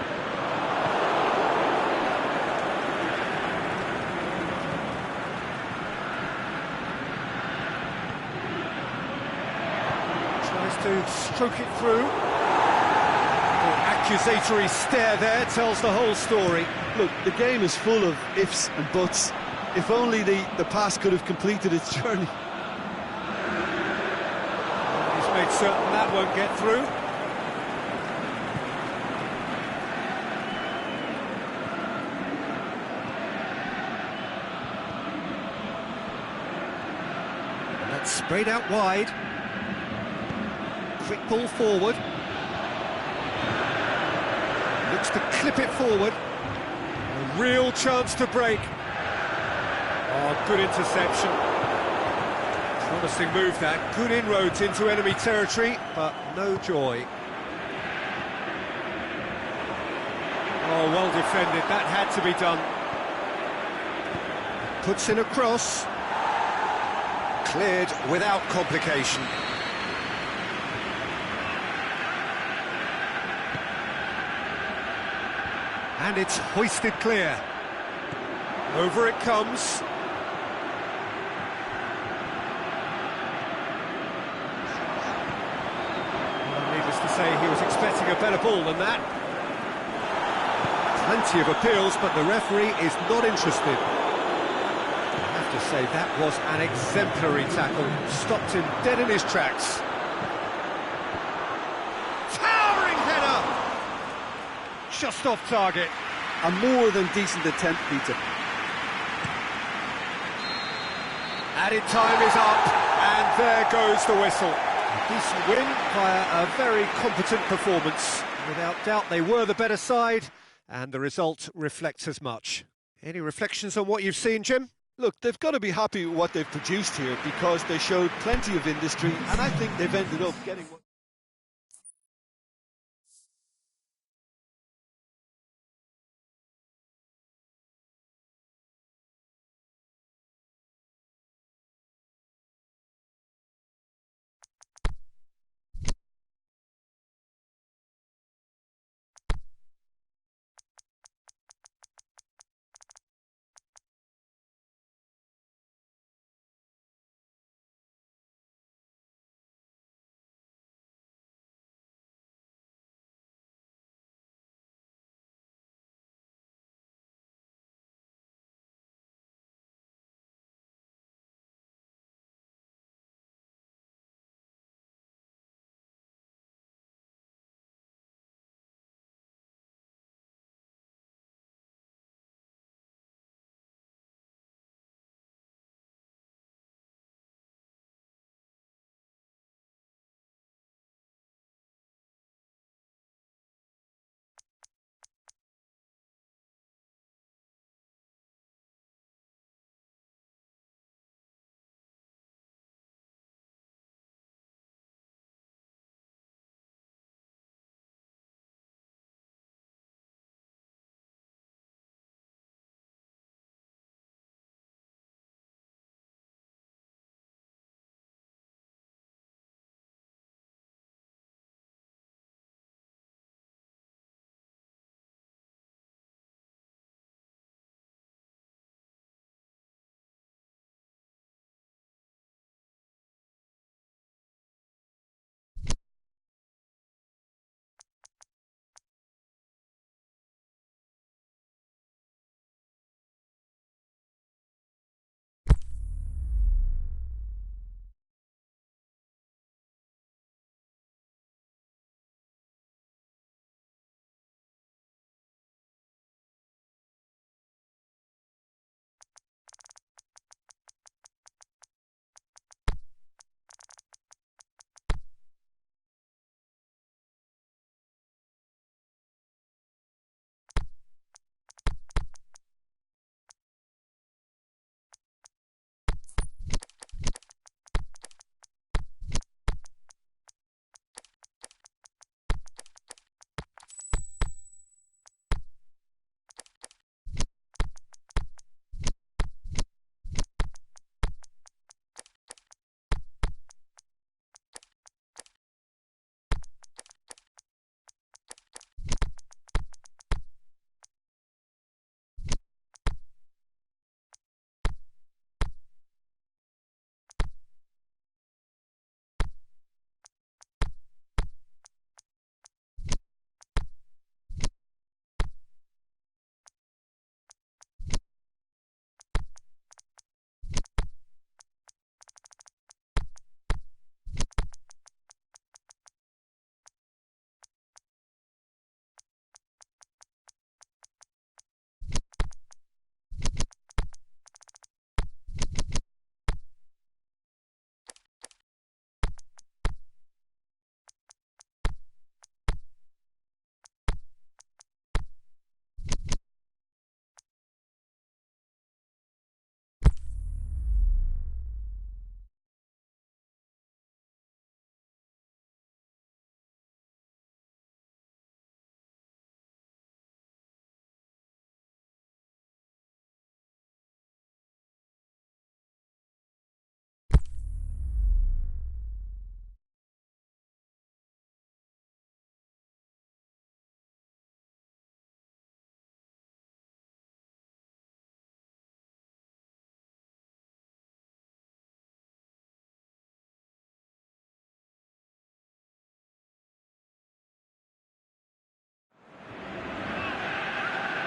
A: To stroke it through. The accusatory stare there tells the whole story.
B: Look, the game is full of ifs and buts. If only the pass could have completed its journey.
A: He's made certain that won't get through. And that's sprayed out wide. Quick ball forward. Looks to clip it forward. A real chance to break. Oh, good interception. Promising move that. Good inroads into enemy territory, but no joy. Oh, well defended. That had to be done. Puts in a cross. Cleared without complication. And it's hoisted clear. Over it comes. Well, needless to say, he was expecting a better ball than that. Plenty of appeals, but the referee is not interested. I have to say, that was an exemplary tackle. Stopped him dead in his tracks. Just off target.
B: A more than decent attempt, Peter.
A: Added time is up, and there goes the whistle. A decent win via a very competent performance. Without doubt, they were the better side, and the result reflects as much. Any reflections on what you've seen, Jim?
B: Look, they've got to be happy with what they've produced here, because they showed plenty of industry, and I think they've ended up getting what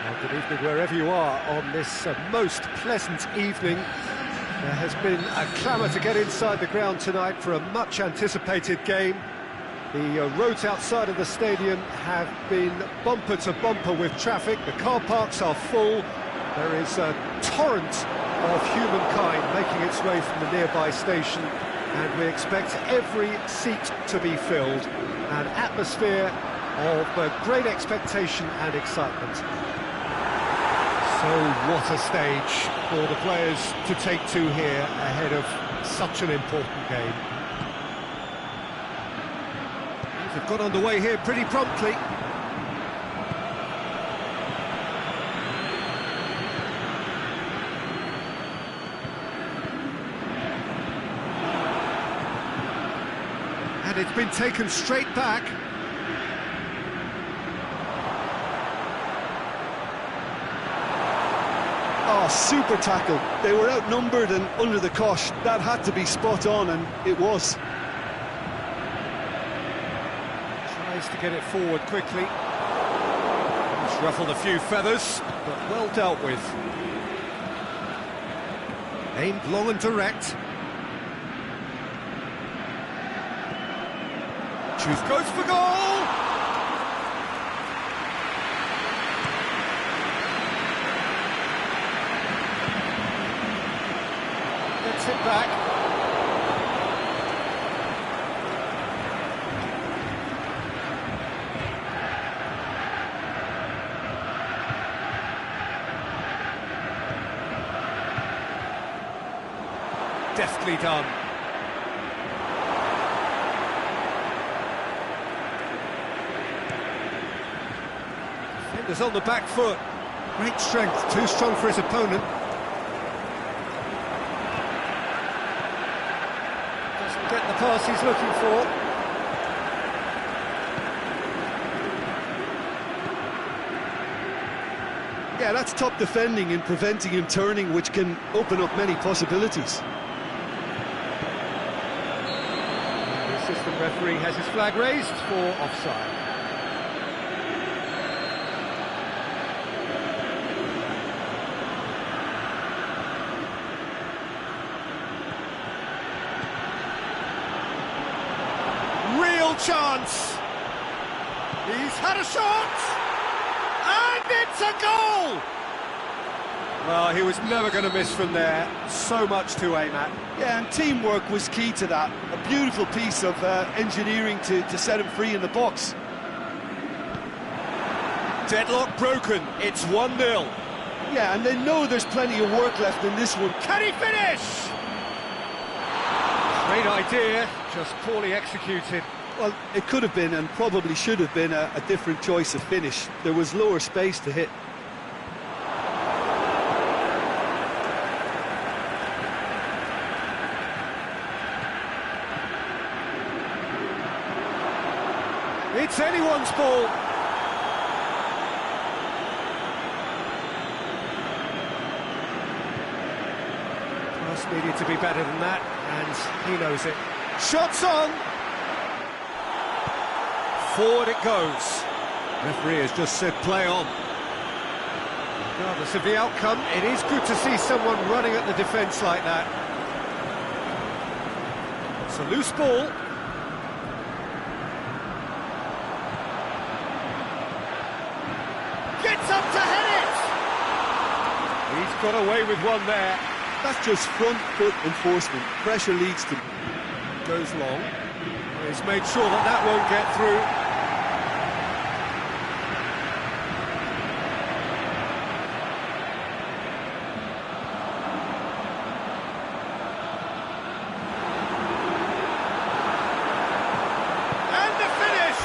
A: Well, good evening wherever you are on this most pleasant evening. There has been a clamour to get inside the ground tonight for a much-anticipated game. The roads outside of the stadium have been bumper to bumper with traffic. The car parks are full. There is a torrent of humankind making its way from the nearby station, and we expect every seat to be filled. An atmosphere of great expectation and excitement. So what a stage for the players to take to here ahead of such an important game. They've got underway here pretty promptly. And it's been taken straight back.
B: Oh, super tackle. They were outnumbered and under the cosh. That had to be spot on, and it was.
A: Tries to get it forward quickly. He's ruffled a few feathers, but well dealt with. Aimed long and direct. Truth goes for goal! Gets it back. Deftly done. Defender's on the back foot. Great strength, too strong for his opponent. Doesn't get the pass he's looking for.
B: Yeah, that's top defending and preventing him turning, which can open up many possibilities.
A: The assistant referee has his flag raised for offside. Real chance! He's had a shot! And it's a goal! Well, he was never going to miss from there. So much to aim at.
B: Yeah, and teamwork was key to that. A beautiful piece of engineering to set him free in the box.
A: Deadlock broken. It's 1-0.
B: Yeah, and they know there's plenty of work left in this one.
A: Can he finish? Great idea, just poorly executed.
B: Well, it could have been and probably should have been a different choice of finish. There was lower space to hit.
A: It's anyone's ball. Pass needed to be better than that, and he knows it. Shots on! Forward it goes. Referee has just said play on. Regardless of the outcome, it is good to see someone running at the defence like that. It's a loose ball. Gets up to head it! He's got away with one there.
B: That's just front foot enforcement. Pressure leads to...
A: Goes long. He's made sure that that won't get through. And the finish!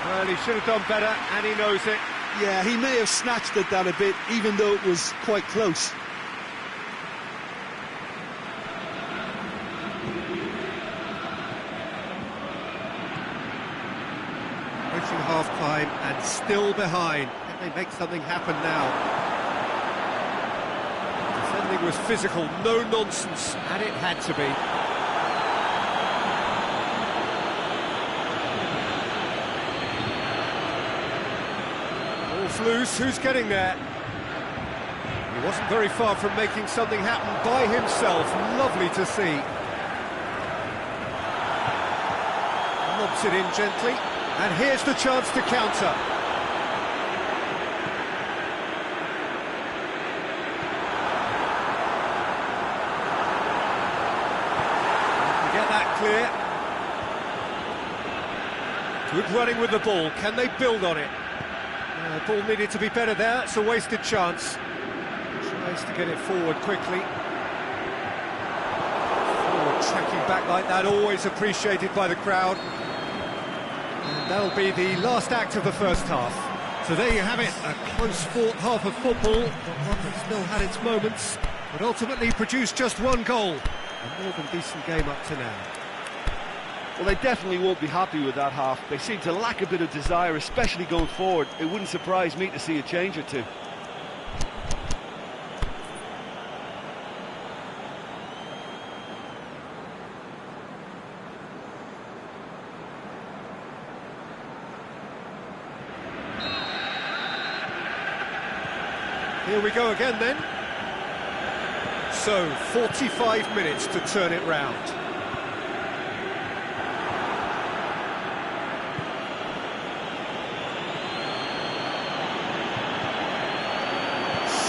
A: Well, he should have done better, and he knows it.
B: Yeah, he may have snatched at that a bit, even though it was quite close.
A: Approaching half-time and still behind. Can they make something happen now? Defending was physical, no nonsense, and it had to be. All Ball's loose, who's getting there? He wasn't very far from making something happen by himself. Lovely to see. Lobs it in gently, and here's the chance to counter. Get that clear. Good running with the ball. Can they build on it? Ball needed to be better there. It's a wasted chance. Tries to get it forward quickly. Forward tracking back like that, always appreciated by the crowd. And that'll be the last act of the first half. So there you have it, a close-fought half of football. One that still had its moments, but ultimately produced just one goal. A more than decent game up to now.
B: Well, they definitely won't be happy with that half. They seem to lack a bit of desire, especially going forward. It wouldn't surprise me to see a change or two.
A: Here we go again then. So, 45 minutes to turn it round.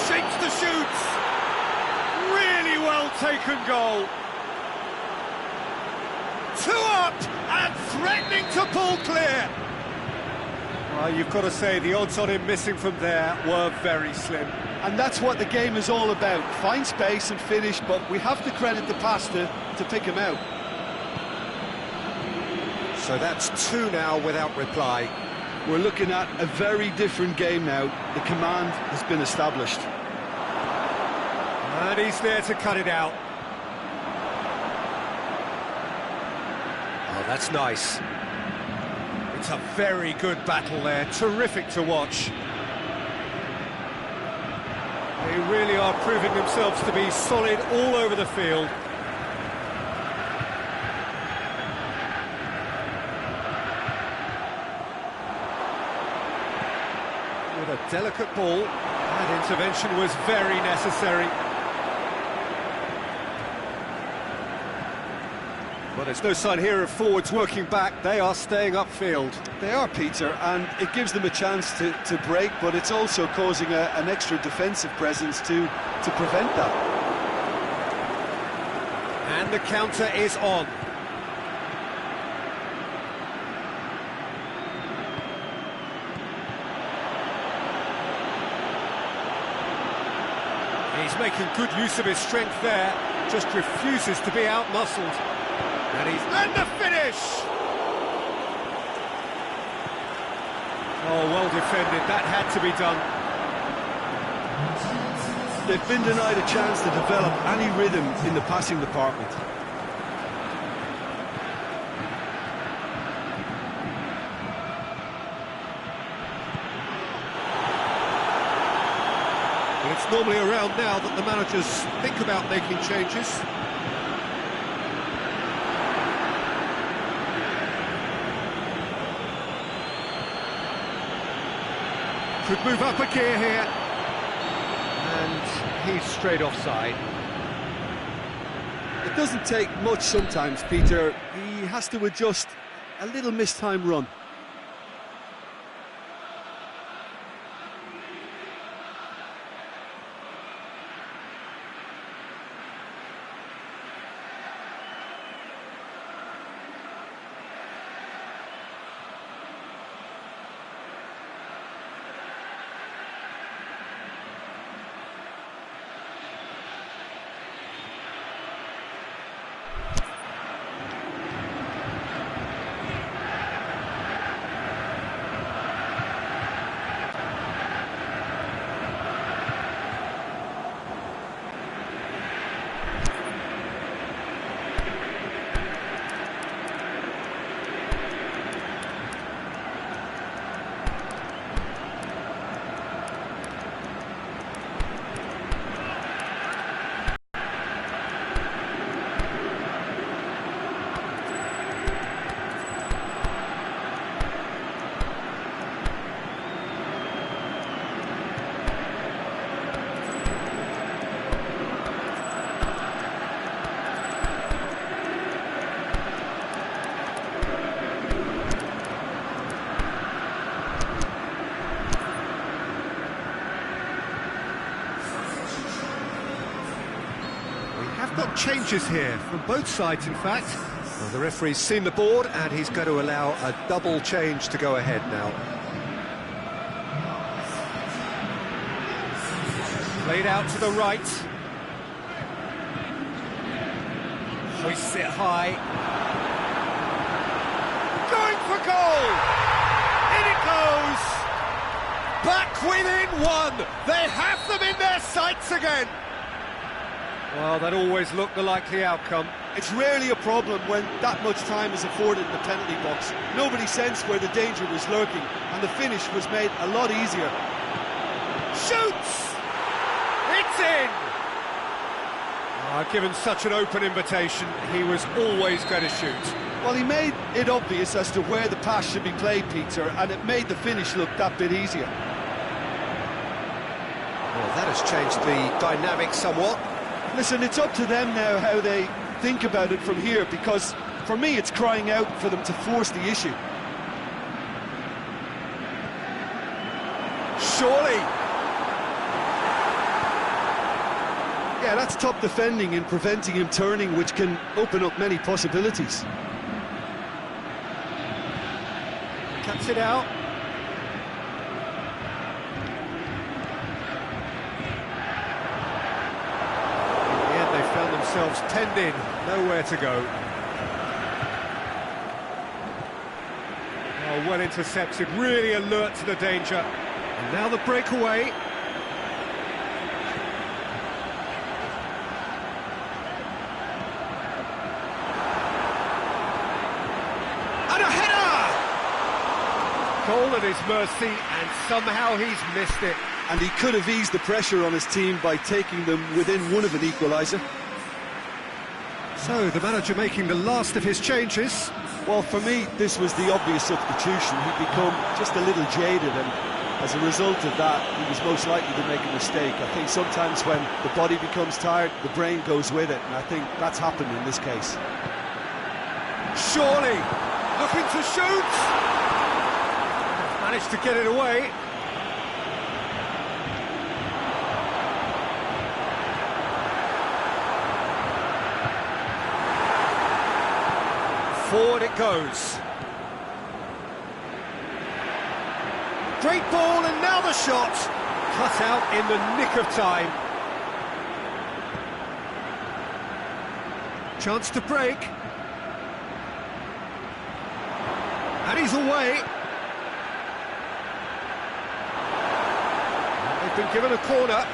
A: Shapes the shoots. Really well taken goal. Two up and threatening to pull clear. Well, you've got to say the odds on him missing from there were very slim.
B: And that's what the game is all about. Find space and finish, but we have to credit the pass to pick him out.
A: So that's two now without reply.
B: We're looking at a very different game now. The command has been established.
A: And he's there to cut it out. Oh, that's nice. It's a very good battle there. Terrific to watch. They really are proving themselves to be solid all over the field. With a delicate ball, that intervention was very necessary. But there's no sign here of forwards working back. They are staying upfield.
B: They are, Peter, and it gives them a chance to break, but it's also causing an extra defensive presence to prevent that.
A: And the counter is on. He's making good use of his strength there, just refuses to be out-muscled. And the finish! Oh, well defended, that had to be done.
B: They've been denied a chance to develop any rhythm in the passing department.
A: But it's normally around now that the managers think about making changes. Could move up a gear here. And he's straight offside.
B: It doesn't take much sometimes, Peter. He has to adjust a little mistimed run.
A: We've got changes here from both sides, in fact. Well, the referee's seen the board and he's going to allow a double change to go ahead now. Played out to the right. Hoists it high. Going for goal! In it goes! Back within one! They have them in their sights again! Well, that always looked the likely outcome.
B: It's rarely a problem when that much time is afforded in the penalty box. Nobody sensed where the danger was lurking, and the finish was made a lot easier.
A: Shoots! It's in! Given such an open invitation, he was always going to shoot.
B: Well, he made it obvious as to where the pass should be played, Peter, and it made the finish look that bit easier.
A: Well, that has changed the dynamic somewhat.
B: Listen, it's up to them now how they think about it from here, because for me it's crying out for them to force the issue.
A: Surely!
B: Yeah, that's top defending and preventing him turning, which can open up many possibilities.
A: Cuts it out. Found themselves penned in, nowhere to go. Oh, well intercepted, really alert to the danger. And now the breakaway. And a header! Goal at his mercy, and somehow he's missed it.
B: And he could have eased the pressure on his team by taking them within one of an equaliser.
A: So, the manager making the last of his changes.
B: Well, for me, this was the obvious substitution. He'd become just a little jaded, and as a result of that, he was most likely to make a mistake. I think sometimes when the body becomes tired, the brain goes with it, and I think that's happened in this case.
A: Surely, looking to shoot! Managed to get it away. Forward it goes. Great ball, and now the shot. Cut out in the nick of time. Chance to break. And he's away. They've been given a corner.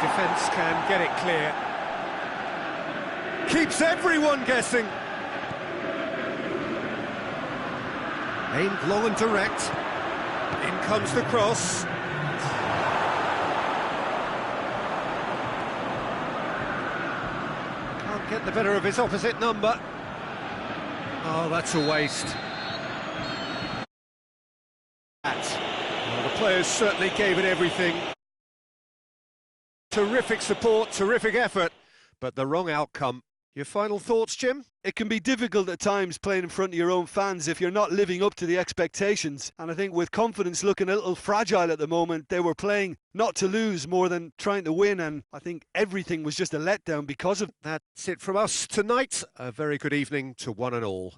A: Defence can get it clear. Keeps everyone guessing. Aimed long and direct. In comes the cross. Can't get the better of his opposite number. Oh, that's a waste. Well, the players certainly gave it everything. Terrific support, terrific effort, but the wrong outcome. Your final thoughts, Jim?
B: It can be difficult at times playing in front of your own fans if you're not living up to the expectations. And I think with confidence looking a little fragile at the moment, they were playing not to lose more than trying to win. And I think everything was just a letdown because of that.
A: That's it from us tonight. A very good evening to one and all.